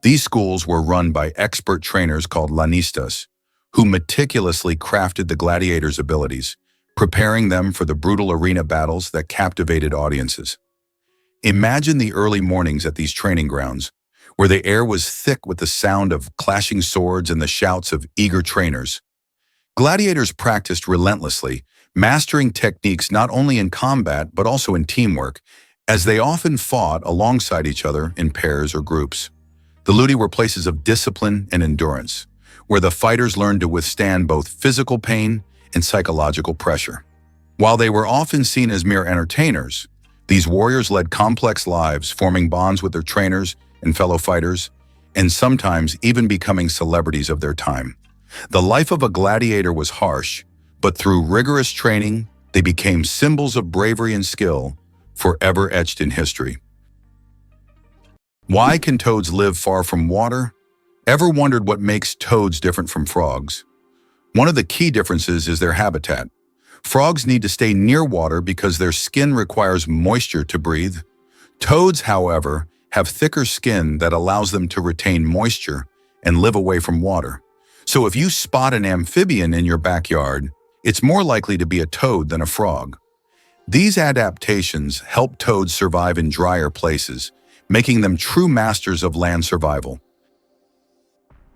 Speaker 1: These schools were run by expert trainers called lanistas, who meticulously crafted the gladiators' abilities, preparing them for the brutal arena battles that captivated audiences. Imagine the early mornings at these training grounds, where the air was thick with the sound of clashing swords and the shouts of eager trainers. Gladiators practiced relentlessly, mastering techniques not only in combat but also in teamwork, as they often fought alongside each other in pairs or groups. The ludi were places of discipline and endurance, where the fighters learned to withstand both physical pain and psychological pressure. While they were often seen as mere entertainers, these warriors led complex lives, forming bonds with their trainers and fellow fighters, and sometimes even becoming celebrities of their time. The life of a gladiator was harsh, but through rigorous training, they became symbols of bravery and skill, forever etched in history. Why can toads live far from water? Ever wondered what makes toads different from frogs? One of the key differences is their habitat. Frogs need to stay near water because their skin requires moisture to breathe. Toads, however, have thicker skin that allows them to retain moisture and live away from water. So if you spot an amphibian in your backyard, it's more likely to be a toad than a frog. These adaptations help toads survive in drier places, making them true masters of land survival.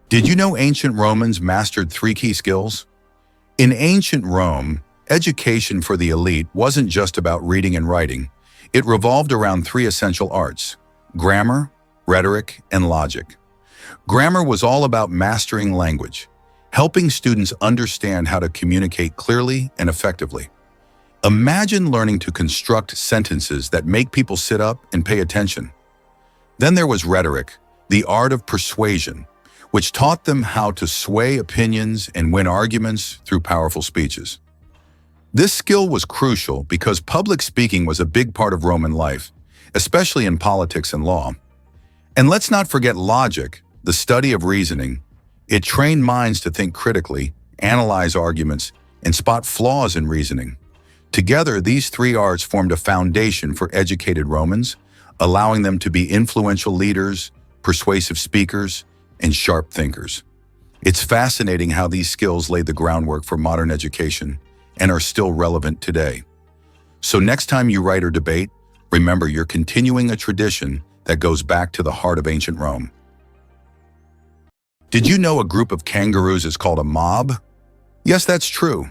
Speaker 1: Did you know ancient Romans mastered 3 key skills? In ancient Rome, education for the elite wasn't just about reading and writing. It revolved around 3 essential arts: grammar, rhetoric, and logic. Grammar was all about mastering language, helping students understand how to communicate clearly and effectively. Imagine learning to construct sentences that make people sit up and pay attention. Then there was rhetoric, the art of persuasion, which taught them how to sway opinions and win arguments through powerful speeches. This skill was crucial because public speaking was a big part of Roman life, especially in politics and law. And let's not forget logic, the study of reasoning. It trained minds to think critically, analyze arguments, and spot flaws in reasoning. Together, these 3 arts formed a foundation for educated Romans, allowing them to be influential leaders, persuasive speakers, and sharp thinkers. It's fascinating how these skills laid the groundwork for modern education and are still relevant today. So next time you write or debate, remember you're continuing a tradition that goes back to the heart of ancient Rome. Did you know a group of kangaroos is called a mob? Yes, that's true.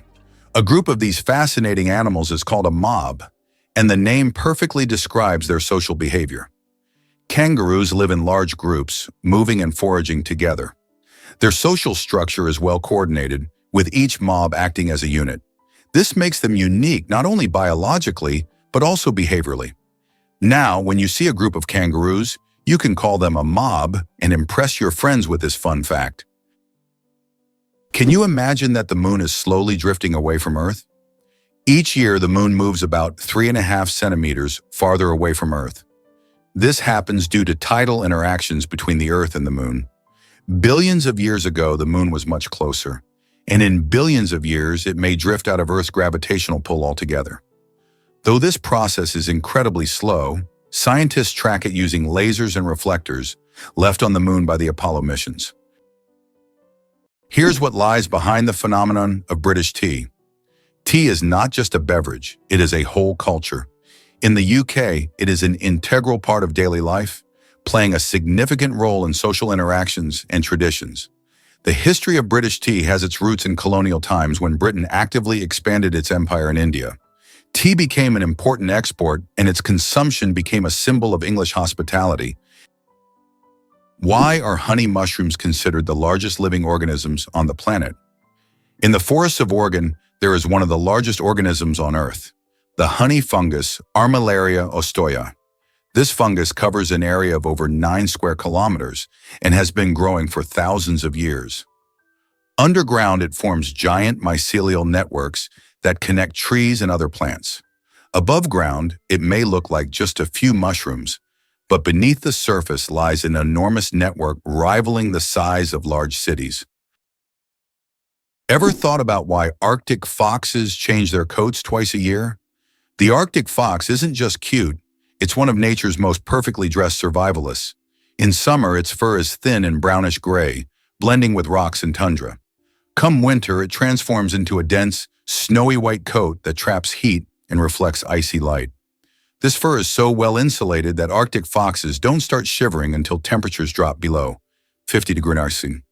Speaker 1: A group of these fascinating animals is called a mob, and the name perfectly describes their social behavior. Kangaroos live in large groups, moving and foraging together. Their social structure is well coordinated, with each mob acting as a unit. This makes them unique not only biologically, but also behaviorally. Now, when you see a group of kangaroos, you can call them a mob and impress your friends with this fun fact. Can you imagine that the moon is slowly drifting away from Earth? Each year, the moon moves about 3.5 centimeters farther away from Earth. This happens due to tidal interactions between the Earth and the moon. Billions of years ago, the moon was much closer, and in billions of years, it may drift out of Earth's gravitational pull altogether. Though this process is incredibly slow, scientists track it using lasers and reflectors left on the moon by the Apollo missions. Here's what lies behind the phenomenon of British tea. Tea is not just a beverage, it is a whole culture. In the UK, it is an integral part of daily life, playing a significant role in social interactions and traditions. The history of British tea has its roots in colonial times when Britain actively expanded its empire in India. Tea became an important export, and its consumption became a symbol of English hospitality. Why are honey mushrooms considered the largest living organisms on the planet? In the forests of Oregon, there is one of the largest organisms on Earth, the honey fungus Armillaria ostoya. This fungus covers an area of over 9 square kilometers and has been growing for thousands of years. Underground, it forms giant mycelial networks that connect trees and other plants. Above ground, it may look like just a few mushrooms, but beneath the surface lies an enormous network rivaling the size of large cities. Ever thought about why Arctic foxes change their coats twice a year? The Arctic fox isn't just cute, it's one of nature's most perfectly dressed survivalists. In summer, its fur is thin and brownish gray, blending with rocks and tundra. Come winter, it transforms into a dense, snowy white coat that traps heat and reflects icy light. This fur is so well insulated that Arctic foxes don't start shivering until temperatures drop below 50 degrees Celsius.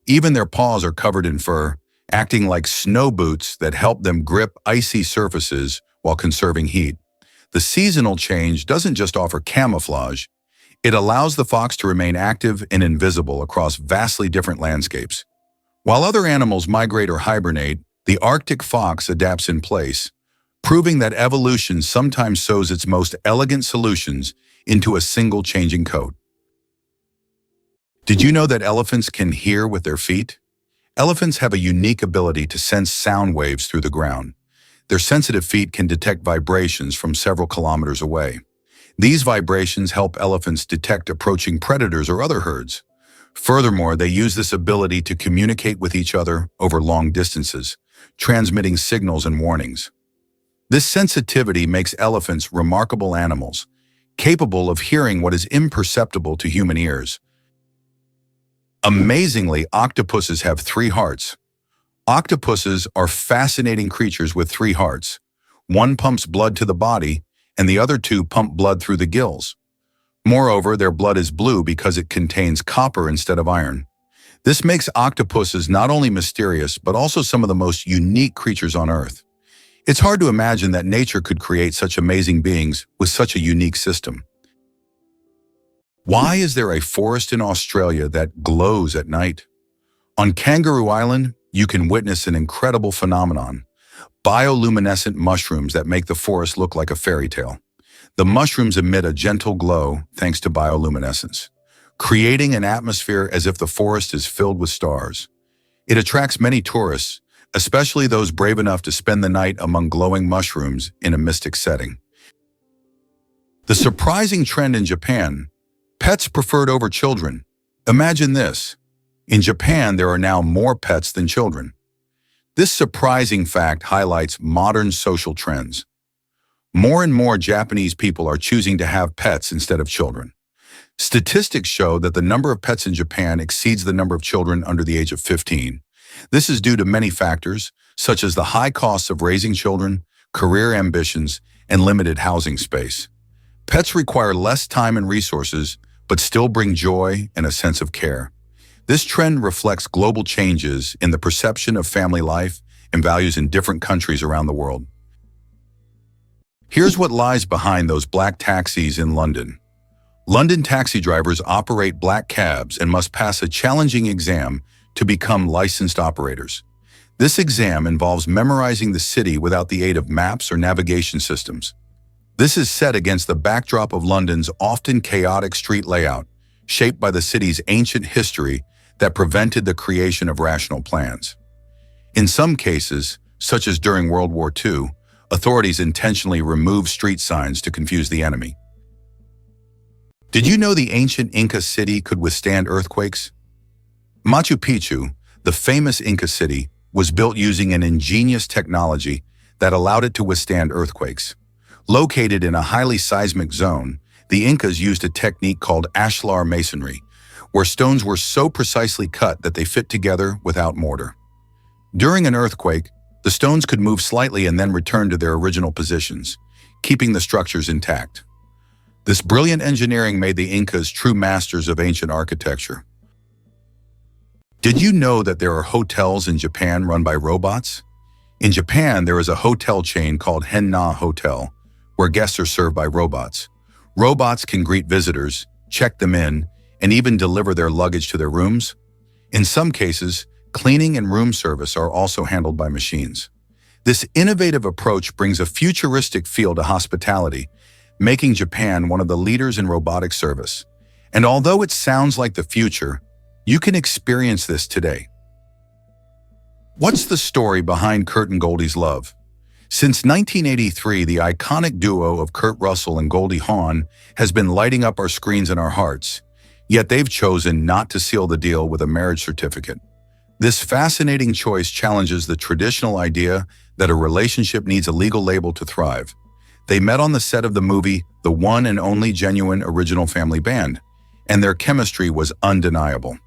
Speaker 1: Even their paws are covered in fur, acting like snow boots that help them grip icy surfaces while conserving heat. The seasonal change doesn't just offer camouflage, it allows the fox to remain active and invisible across vastly different landscapes. While other animals migrate or hibernate, the Arctic fox adapts in place, proving that evolution sometimes sews its most elegant solutions into a single changing coat. Did you know that elephants can hear with their feet? Elephants have a unique ability to sense sound waves through the ground. Their sensitive feet can detect vibrations from several kilometers away. These vibrations help elephants detect approaching predators or other herds. Furthermore, they use this ability to communicate with each other over long distances, transmitting signals and warnings. This sensitivity makes elephants remarkable animals, capable of hearing what is imperceptible to human ears. Amazingly, octopuses have 3 hearts. Octopuses are fascinating creatures with 3 hearts. One pumps blood to the body, and the other 2 pump blood through the gills. Moreover, their blood is blue because it contains copper instead of iron. This makes octopuses not only mysterious, but also some of the most unique creatures on Earth. It's hard to imagine that nature could create such amazing beings with such a unique system. Why is there a forest in Australia that glows at night? On Kangaroo Island, you can witness an incredible phenomenon: bioluminescent mushrooms that make the forest look like a fairy tale. The mushrooms emit a gentle glow thanks to bioluminescence, creating an atmosphere as if the forest is filled with stars. It attracts many tourists, especially those brave enough to spend the night among glowing mushrooms in a mystic setting. The surprising trend in Japan: pets preferred over children. Imagine this. In Japan, there are now more pets than children. This surprising fact highlights modern social trends. More and more Japanese people are choosing to have pets instead of children. Statistics show that the number of pets in Japan exceeds the number of children under the age of 15. This is due to many factors, such as the high costs of raising children, career ambitions, and limited housing space. Pets require less time and resources, but still bring joy and a sense of care. This trend reflects global changes in the perception of family life and values in different countries around the world. Here's what lies behind those black taxis in London. London taxi drivers operate black cabs and must pass a challenging exam to become licensed operators. This exam involves memorizing the city without the aid of maps or navigation systems. This is set against the backdrop of London's often chaotic street layout, shaped by the city's ancient history that prevented the creation of rational plans. In some cases, such as during World War II, authorities intentionally removed street signs to confuse the enemy. Did you know the ancient Inca city could withstand earthquakes? Machu Picchu, the famous Inca city, was built using an ingenious technology that allowed it to withstand earthquakes. Located in a highly seismic zone, the Incas used a technique called ashlar masonry, where stones were so precisely cut that they fit together without mortar. During an earthquake, the stones could move slightly and then return to their original positions, keeping the structures intact. This brilliant engineering made the Incas true masters of ancient architecture. Did you know that there are hotels in Japan run by robots? In Japan, there is a hotel chain called Henna Hotel, where guests are served by robots. Robots can greet visitors, check them in, and even deliver their luggage to their rooms. In some cases, cleaning and room service are also handled by machines. This innovative approach brings a futuristic feel to hospitality, making Japan one of the leaders in robotic service. And although it sounds like the future, you can experience this today. What's the story behind Kurt and Goldie's love? Since 1983, the iconic duo of Kurt Russell and Goldie Hawn has been lighting up our screens and our hearts, yet they've chosen not to seal the deal with a marriage certificate. This fascinating choice challenges the traditional idea that a relationship needs a legal label to thrive. They met on the set of the movie The One and Only Genuine Original Family Band, and their chemistry was undeniable.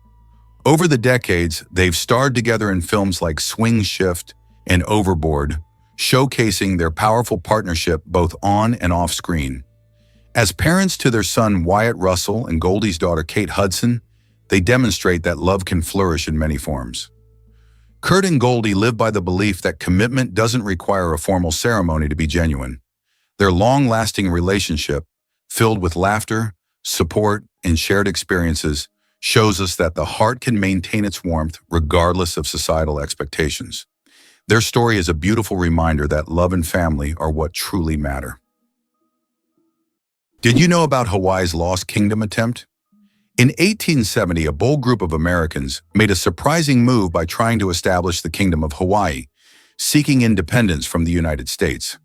Speaker 1: Over the decades, they've starred together in films like Swing Shift and Overboard, showcasing their powerful partnership both on and off screen. As parents to their son Wyatt Russell and Goldie's daughter Kate Hudson, they demonstrate that love can flourish in many forms. Kurt and Goldie live by the belief that commitment doesn't require a formal ceremony to be genuine. Their long-lasting relationship, filled with laughter, support, and shared experiences, shows us that the heart can maintain its warmth regardless of societal expectations. Their story is a beautiful reminder that love and family are what truly matter. Did you know about Hawaii's Lost Kingdom attempt? In 1870, a bold group of Americans made a surprising move by trying to establish the Kingdom of Hawaii, seeking independence from the United States.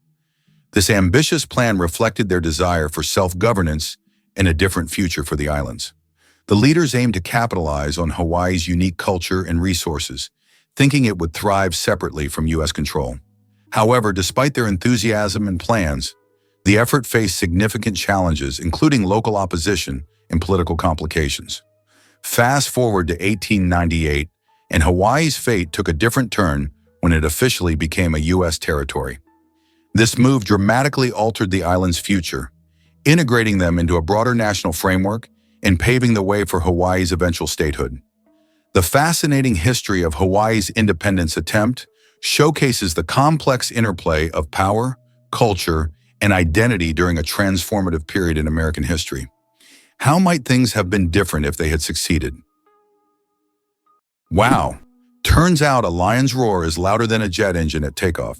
Speaker 1: This ambitious plan reflected their desire for self-governance and a different future for the islands. The leaders aimed to capitalize on Hawaii's unique culture and resources, thinking it would thrive separately from U.S. control. However, despite their enthusiasm and plans, the effort faced significant challenges, including local opposition and political complications. Fast forward to 1898, and Hawaii's fate took a different turn when it officially became a U.S. territory. This move dramatically altered the island's future, integrating them into a broader national framework and paving the way for Hawaii's eventual statehood. The fascinating history of Hawaii's independence attempt showcases the complex interplay of power, culture, and identity during a transformative period in American history. How might things have been different if they had succeeded? Wow! Turns out a lion's roar is louder than a jet engine at takeoff.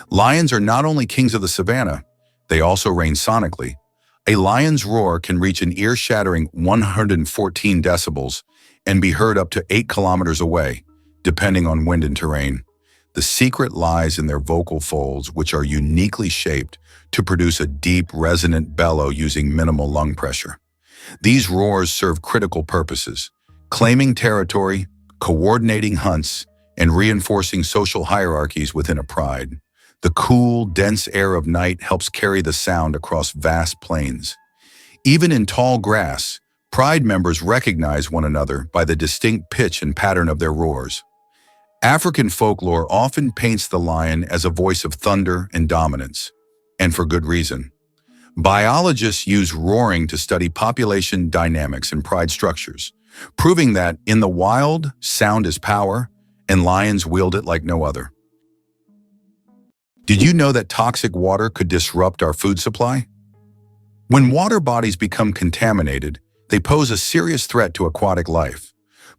Speaker 1: Lions are not only kings of the savannah, they also reign sonically. A lion's roar can reach an ear-shattering 114 decibels and be heard up to 8 kilometers away, depending on wind and terrain. The secret lies in their vocal folds, which are uniquely shaped to produce a deep, resonant bellow using minimal lung pressure. These roars serve critical purposes: claiming territory, coordinating hunts, and reinforcing social hierarchies within a pride. The cool, dense air of night helps carry the sound across vast plains. Even in tall grass, pride members recognize one another by the distinct pitch and pattern of their roars. African folklore often paints the lion as a voice of thunder and dominance, and for good reason. Biologists use roaring to study population dynamics and pride structures, proving that in the wild, sound is power, and lions wield it like no other. Did you know that toxic water could disrupt our food supply? When water bodies become contaminated, they pose a serious threat to aquatic life.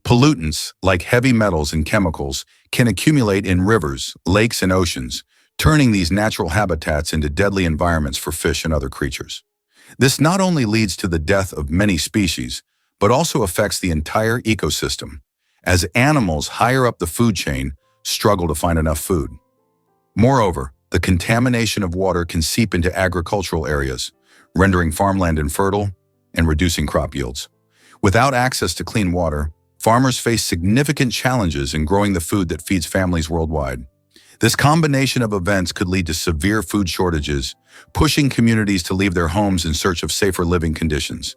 Speaker 1: Pollutants, like heavy metals and chemicals, can accumulate in rivers, lakes, and oceans, turning these natural habitats into deadly environments for fish and other creatures. This not only leads to the death of many species, but also affects the entire ecosystem, as animals higher up the food chain struggle to find enough food. Moreover, the contamination of water can seep into agricultural areas, rendering farmland infertile and reducing crop yields. Without access to clean water, farmers face significant challenges in growing the food that feeds families worldwide. This combination of events could lead to severe food shortages, pushing communities to leave their homes in search of safer living conditions.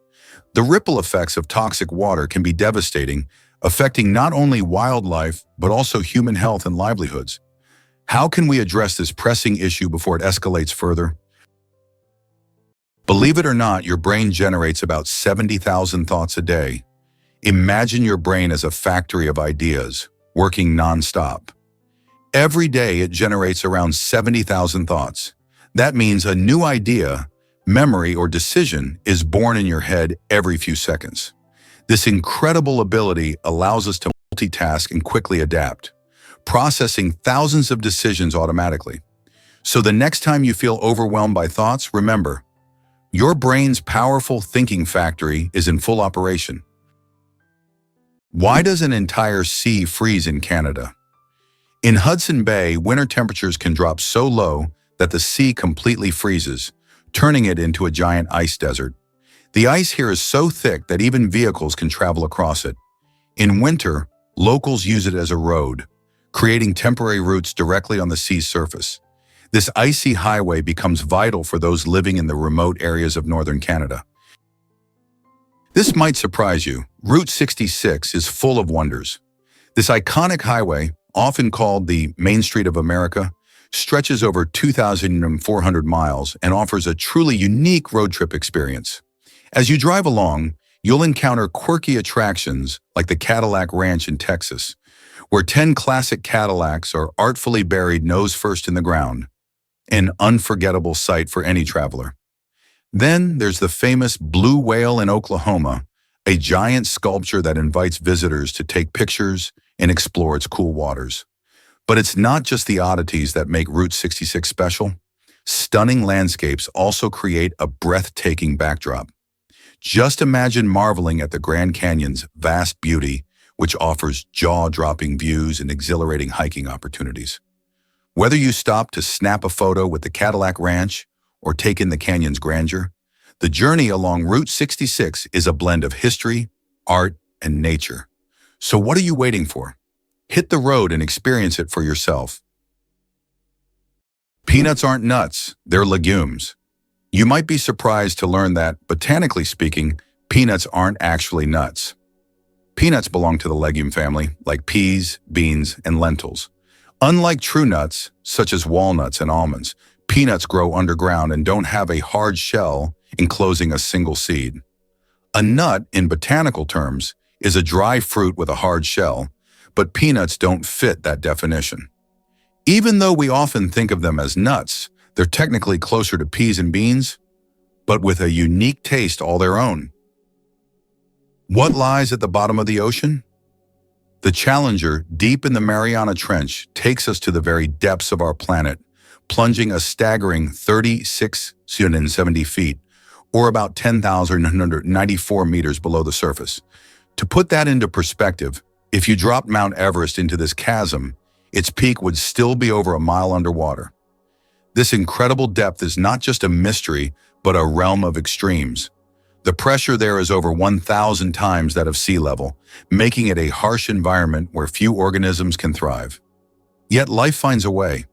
Speaker 1: The ripple effects of toxic water can be devastating, affecting not only wildlife, but also human health and livelihoods. How can we address this pressing issue before it escalates further? Believe it or not, your brain generates about 70,000 thoughts a day. Imagine your brain as a factory of ideas, working nonstop. Every day it generates around 70,000 thoughts. That means a new idea, memory, or decision is born in your head every few seconds. This incredible ability allows us to multitask and quickly adapt, processing thousands of decisions automatically. So the next time you feel overwhelmed by thoughts, remember, your brain's powerful thinking factory is in full operation. Why does an entire sea freeze in Canada? In Hudson Bay, winter temperatures can drop so low that the sea completely freezes, turning it into a giant ice desert. The ice here is so thick that even vehicles can travel across it. In winter, locals use it as a road, creating temporary routes directly on the sea's surface. This icy highway becomes vital for those living in the remote areas of northern Canada. This might surprise you. Route 66 is full of wonders. This iconic highway, often called the Main Street of America, stretches over 2,400 miles and offers a truly unique road trip experience. As you drive along, you'll encounter quirky attractions like the Cadillac Ranch in Texas, where 10 classic Cadillacs are artfully buried nose first in the ground, an unforgettable sight for any traveler. Then there's the famous Blue Whale in Oklahoma, a giant sculpture that invites visitors to take pictures and explore its cool waters. But it's not just the oddities that make Route 66 special. Stunning landscapes also create a breathtaking backdrop. Just imagine marveling at the Grand Canyon's vast beauty, which offers jaw-dropping views and exhilarating hiking opportunities. Whether you stop to snap a photo with the Cadillac Ranch or take in the canyon's grandeur, the journey along Route 66 is a blend of history, art, and nature. So what are you waiting for? Hit the road and experience it for yourself. Peanuts aren't nuts, they're legumes. You might be surprised to learn that, botanically speaking, peanuts aren't actually nuts. Peanuts belong to the legume family, like peas, beans, and lentils. Unlike true nuts, such as walnuts and almonds, peanuts grow underground and don't have a hard shell enclosing a single seed. A nut, in botanical terms, is a dry fruit with a hard shell, but peanuts don't fit that definition. Even though we often think of them as nuts, they're technically closer to peas and beans, but with a unique taste all their own. What lies at the bottom of the ocean? The Challenger, deep in the Mariana Trench, takes us to the very depths of our planet, plunging a staggering 3,670 feet, or about 10,194 meters below the surface. To put that into perspective, if you dropped Mount Everest into this chasm, its peak would still be over a mile underwater. This incredible depth is not just a mystery, but a realm of extremes. The pressure there is over 1,000 times that of sea level, making it a harsh environment where few organisms can thrive. Yet life finds a way.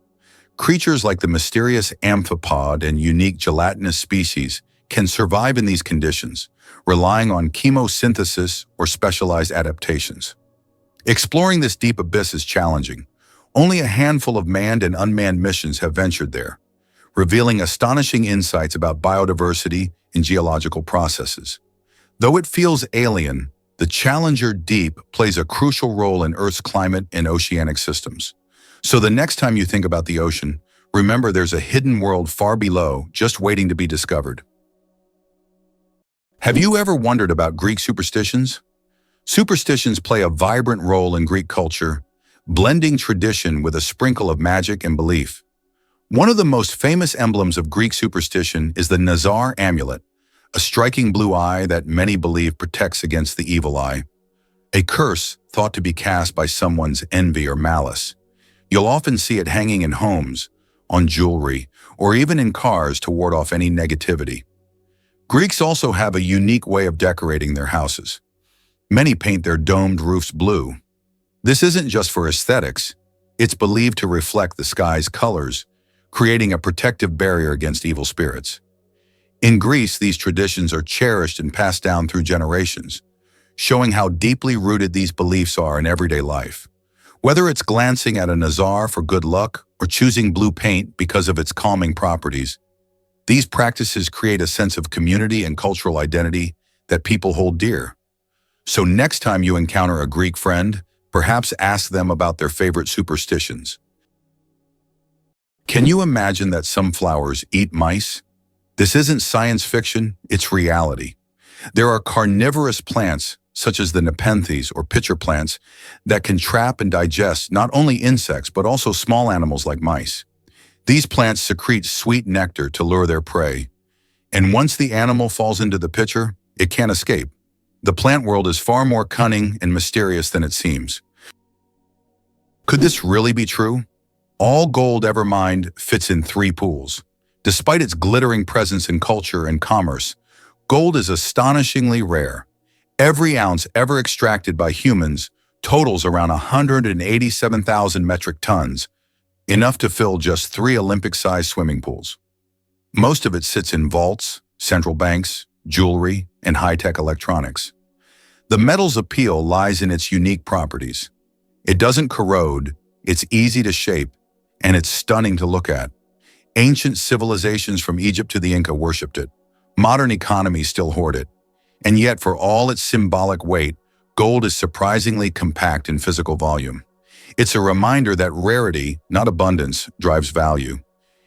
Speaker 1: Creatures like the mysterious amphipod and unique gelatinous species can survive in these conditions, relying on chemosynthesis or specialized adaptations. Exploring this deep abyss is challenging. Only a handful of manned and unmanned missions have ventured there, revealing astonishing insights about biodiversity and geological processes. Though it feels alien, the Challenger Deep plays a crucial role in Earth's climate and oceanic systems. So the next time you think about the ocean, remember there's a hidden world far below, just waiting to be discovered. Have you ever wondered about Greek superstitions? Superstitions play a vibrant role in Greek culture, blending tradition with a sprinkle of magic and belief. One of the most famous emblems of Greek superstition is the Nazar amulet, a striking blue eye that many believe protects against the evil eye, a curse thought to be cast by someone's envy or malice. You'll often see it hanging in homes, on jewelry, or even in cars to ward off any negativity. Greeks also have a unique way of decorating their houses. Many paint their domed roofs blue. This isn't just for aesthetics, it's believed to reflect the sky's colors, creating a protective barrier against evil spirits. In Greece, these traditions are cherished and passed down through generations, showing how deeply rooted these beliefs are in everyday life. Whether it's glancing at a nazar for good luck or choosing blue paint because of its calming properties, these practices create a sense of community and cultural identity that people hold dear. So next time you encounter a Greek friend, perhaps ask them about their favorite superstitions. Can you imagine that some flowers eat mice? This isn't science fiction, it's reality. There are carnivorous plants, such as the nepenthes or pitcher plants, that can trap and digest not only insects but also small animals like mice. These plants secrete sweet nectar to lure their prey, and once the animal falls into the pitcher, it can't escape. The plant world is far more cunning and mysterious than it seems. Could this really be true? All gold ever mined fits in 3 pools. Despite its glittering presence in culture and commerce, gold is astonishingly rare. Every ounce ever extracted by humans totals around 187,000 metric tons, enough to fill just 3 Olympic-sized swimming pools. Most of it sits in vaults, central banks, jewelry, and high-tech electronics. The metal's appeal lies in its unique properties. It doesn't corrode, it's easy to shape, and it's stunning to look at. Ancient civilizations from Egypt to the Inca worshipped it. Modern economies still hoard it. And yet, for all its symbolic weight, gold is surprisingly compact in physical volume. It's a reminder that rarity, not abundance, drives value,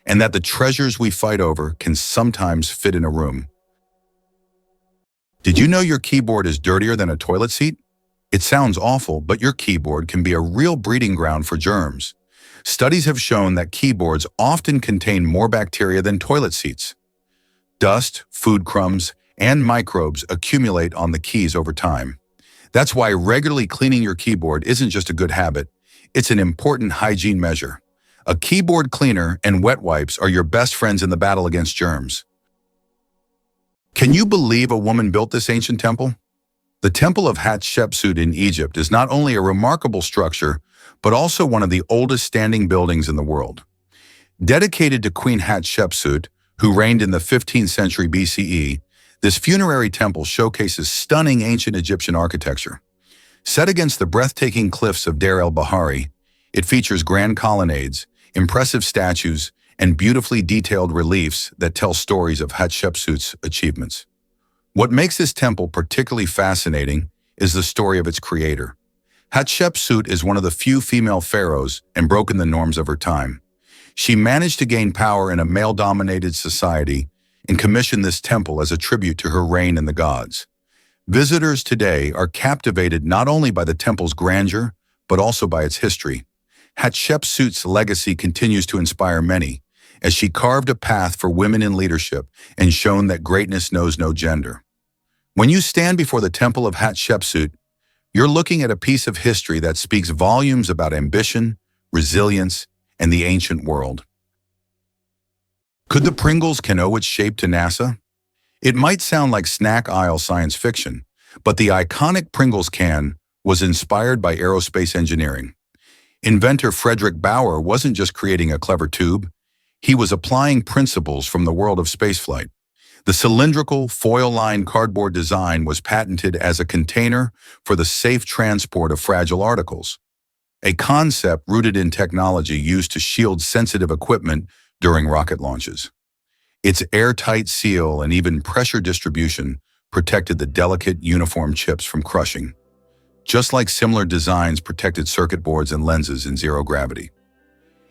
Speaker 1: and that the treasures we fight over can sometimes fit in a room. Did you know your keyboard is dirtier than a toilet seat? It sounds awful, but your keyboard can be a real breeding ground for germs. Studies have shown that keyboards often contain more bacteria than toilet seats. Dust, food crumbs, and microbes accumulate on the keys over time. That's why regularly cleaning your keyboard isn't just a good habit, it's an important hygiene measure. A keyboard cleaner and wet wipes are your best friends in the battle against germs. Can you believe a woman built this ancient temple? The Temple of Hatshepsut in Egypt is not only a remarkable structure, but also one of the oldest standing buildings in the world. Dedicated to Queen Hatshepsut, who reigned in the 15th century BCE, this funerary temple showcases stunning ancient Egyptian architecture. Set against the breathtaking cliffs of Deir el-Bahari, it features grand colonnades, impressive statues, and beautifully detailed reliefs that tell stories of Hatshepsut's achievements. What makes this temple particularly fascinating is the story of its creator. Hatshepsut is one of the few female pharaohs and broken the norms of her time. She managed to gain power in a male-dominated society and commissioned this temple as a tribute to her reign in the gods. Visitors today are captivated not only by the temple's grandeur, but also by its history. Hatshepsut's legacy continues to inspire many, as she carved a path for women in leadership and shown that greatness knows no gender. When you stand before the Temple of Hatshepsut, you're looking at a piece of history that speaks volumes about ambition, resilience, and the ancient world. Could the Pringles can owe its shape to NASA? It might sound like snack aisle science fiction, but the iconic Pringles can was inspired by aerospace engineering. Inventor Frederick Bauer wasn't just creating a clever tube, he was applying principles from the world of spaceflight. The cylindrical, foil-lined cardboard design was patented as a container for the safe transport of fragile articles, a concept rooted in technology used to shield sensitive equipment during rocket launches. Its airtight seal and even pressure distribution protected the delicate, uniform chips from crushing, just like similar designs protected circuit boards and lenses in zero gravity.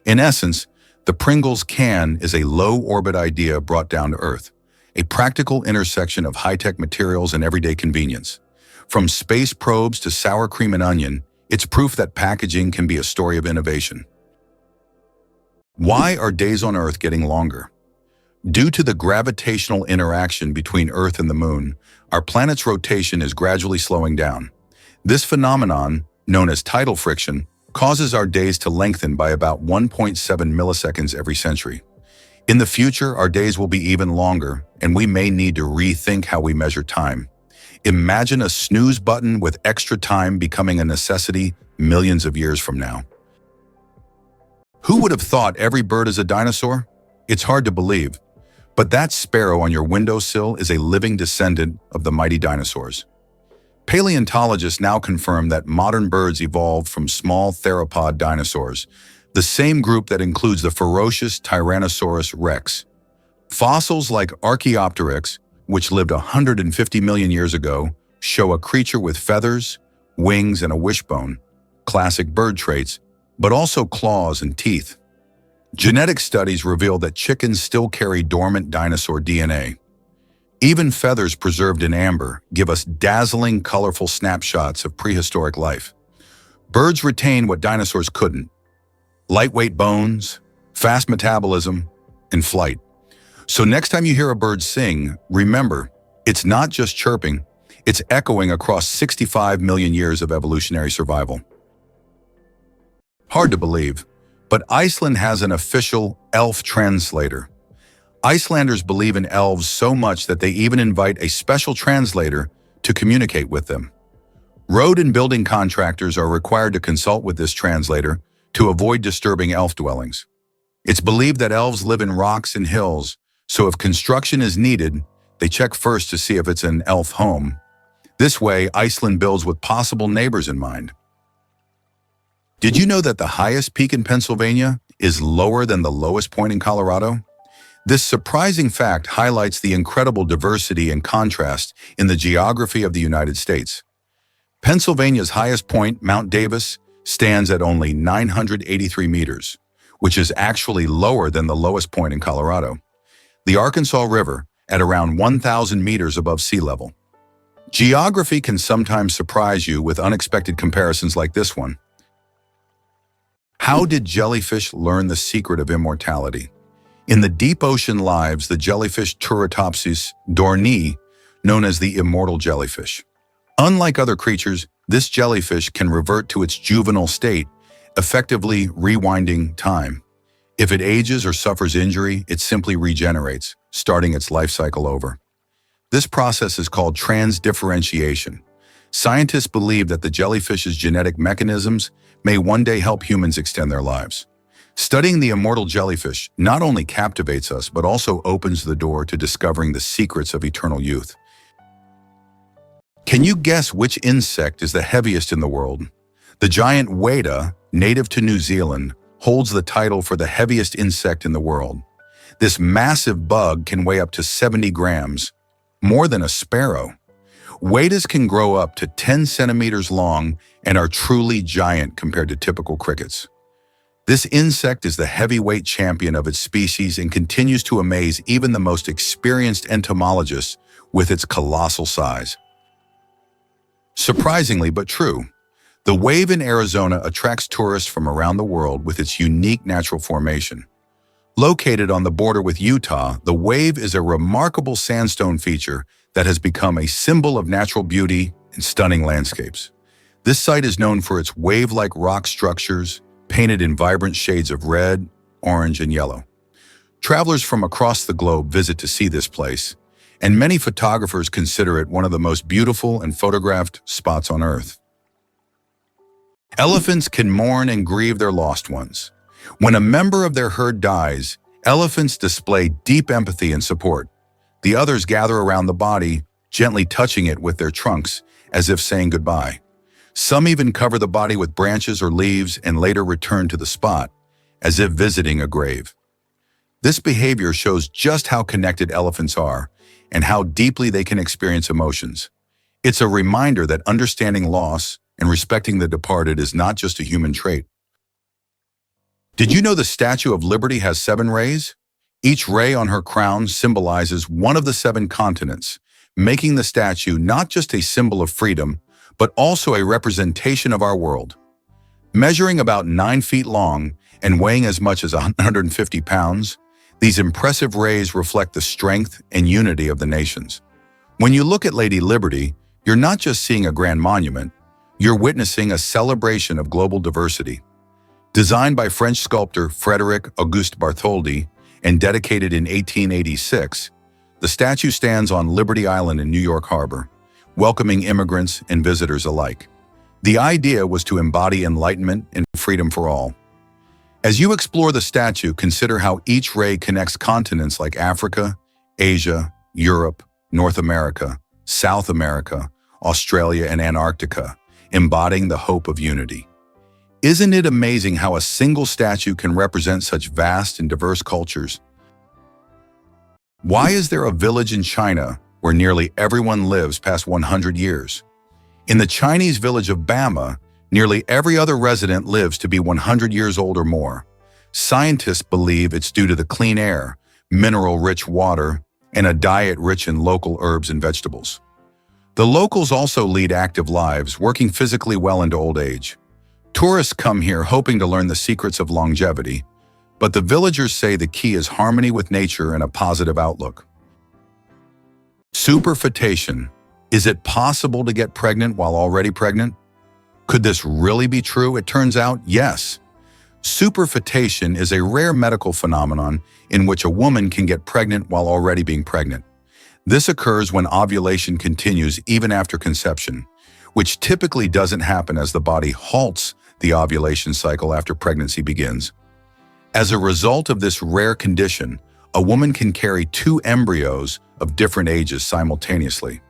Speaker 1: In essence, the Pringles can is a low-orbit idea brought down to Earth, a practical intersection of high-tech materials and everyday convenience. From space probes to sour cream and onion, it's proof that packaging can be a story of innovation. Why are days on Earth getting longer? Due to the gravitational interaction between Earth and the Moon, our planet's rotation is gradually slowing down. This phenomenon, known as tidal friction, causes our days to lengthen by about 1.7 milliseconds every century. In the future, our days will be even longer, and we may need to rethink how we measure time. Imagine a snooze button with extra time becoming a necessity millions of years from now. Who would have thought every bird is a dinosaur? It's hard to believe, But that sparrow on your windowsill is a living descendant of the mighty dinosaurs. Paleontologists now confirm that modern birds evolved from small theropod dinosaurs, the same group that includes the ferocious Tyrannosaurus rex. Fossils like Archaeopteryx, which lived 150 million years ago, show a creature with feathers, wings, and a wishbone, classic bird traits, but also claws and teeth. Genetic studies reveal that chickens still carry dormant dinosaur DNA. Even feathers preserved in amber give us dazzling, colorful snapshots of prehistoric life. Birds retain what dinosaurs couldn't: lightweight bones, fast metabolism, and flight. So next time you hear a bird sing, remember, it's not just chirping, it's echoing across 65 million years of evolutionary survival. Hard to believe, but Iceland has an official elf translator. Icelanders believe in elves so much that they even invite a special translator to communicate with them. Road and building contractors are required to consult with this translator to avoid disturbing elf dwellings. It's believed that elves live in rocks and hills, so if construction is needed, they check first to see if it's an elf home. This way, Iceland builds with possible neighbors in mind. Did you know that the highest peak in Pennsylvania is lower than the lowest point in Colorado? This surprising fact highlights the incredible diversity and contrast in the geography of the United States. Pennsylvania's highest point, Mount Davis, stands at only 983 meters, which is actually lower than the lowest point in Colorado. The Arkansas River, at around 1,000 meters above sea level. Geography can sometimes surprise you with unexpected comparisons like this one. How did jellyfish learn the secret of immortality? In the deep ocean lives the jellyfish Turritopsis dohrnii, known as the immortal jellyfish. Unlike other creatures, this jellyfish can revert to its juvenile state, effectively rewinding time. If it ages or suffers injury, it simply regenerates, starting its life cycle over. This process is called transdifferentiation. Scientists believe that the jellyfish's genetic mechanisms may one day help humans extend their lives. Studying the immortal jellyfish not only captivates us, but also opens the door to discovering the secrets of eternal youth. Can you guess which insect is the heaviest in the world? The giant weta, native to New Zealand, holds the title for the heaviest insect in the world. This massive bug can weigh up to 70 grams, more than a sparrow. Wetas can grow up to 10 centimeters long and are truly giant compared to typical crickets. This insect is the heavyweight champion of its species and continues to amaze even the most experienced entomologists with its colossal size. Surprisingly but true, the wave in Arizona attracts tourists from around the world with its unique natural formation. Located on the border with Utah, the wave is a remarkable sandstone feature that has become a symbol of natural beauty and stunning landscapes. This site is known for its wave-like rock structures, painted in vibrant shades of red, orange, and yellow. Travelers from across the globe visit to see this place, and many photographers consider it one of the most beautiful and photographed spots on Earth. Elephants can mourn and grieve their lost ones. When a member of their herd dies, elephants display deep empathy and support. The others gather around the body, gently touching it with their trunks, as if saying goodbye. Some even cover the body with branches or leaves and later return to the spot, as if visiting a grave. This behavior shows just how connected elephants are and how deeply they can experience emotions. It's a reminder that understanding loss and respecting the departed is not just a human trait. Did you know the Statue of Liberty has 7 rays? Each ray on her crown symbolizes one of the 7 continents, making the statue not just a symbol of freedom, but also a representation of our world. Measuring about 9 feet long and weighing as much as 150 pounds, these impressive rays reflect the strength and unity of the nations. When you look at Lady Liberty, you're not just seeing a grand monument, you're witnessing a celebration of global diversity. Designed by French sculptor Frédéric Auguste Bartholdi and dedicated in 1886, the statue stands on Liberty Island in New York Harbor, welcoming immigrants and visitors alike. The idea was to embody enlightenment and freedom for all. As you explore the statue, consider how each ray connects continents like Africa, Asia, Europe, North America, South America, Australia, and Antarctica, embodying the hope of unity. Isn't it amazing how a single statue can represent such vast and diverse cultures? Why is there a village in China where nearly everyone lives past 100 years? In the Chinese village of Bama, nearly every other resident lives to be 100 years old or more. Scientists believe it's due to the clean air, mineral-rich water, and a diet rich in local herbs and vegetables. The locals also lead active lives, working physically well into old age. Tourists come here hoping to learn the secrets of longevity, but the villagers say the key is harmony with nature and a positive outlook. Superfetation. Is it possible to get pregnant while already pregnant? Could this really be true? It turns out, yes. Superfetation is a rare medical phenomenon in which a woman can get pregnant while already being pregnant. This occurs when ovulation continues even after conception, which typically doesn't happen as the body halts the ovulation cycle after pregnancy begins. As a result of this rare condition, a woman can carry two embryos of different ages simultaneously.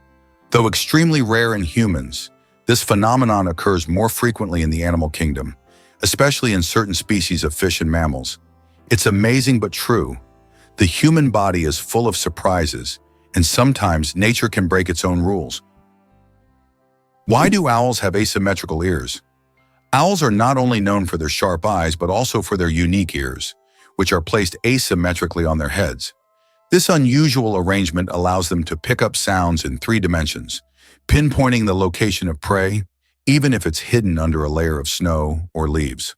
Speaker 1: Though extremely rare in humans, this phenomenon occurs more frequently in the animal kingdom, especially in certain species of fish and mammals. It's amazing but true. The human body is full of surprises, and sometimes nature can break its own rules. Why do owls have asymmetrical ears? Owls are not only known for their sharp eyes, but also for their unique ears, which are placed asymmetrically on their heads. This unusual arrangement allows them to pick up sounds in 3 dimensions, pinpointing the location of prey, even if it's hidden under a layer of snow or leaves.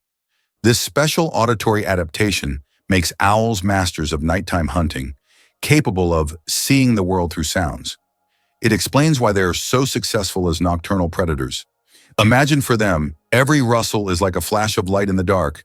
Speaker 1: This special auditory adaptation makes owls masters of nighttime hunting, capable of seeing the world through sounds. It explains why they are so successful as nocturnal predators. Imagine for them, every rustle is like a flash of light in the dark,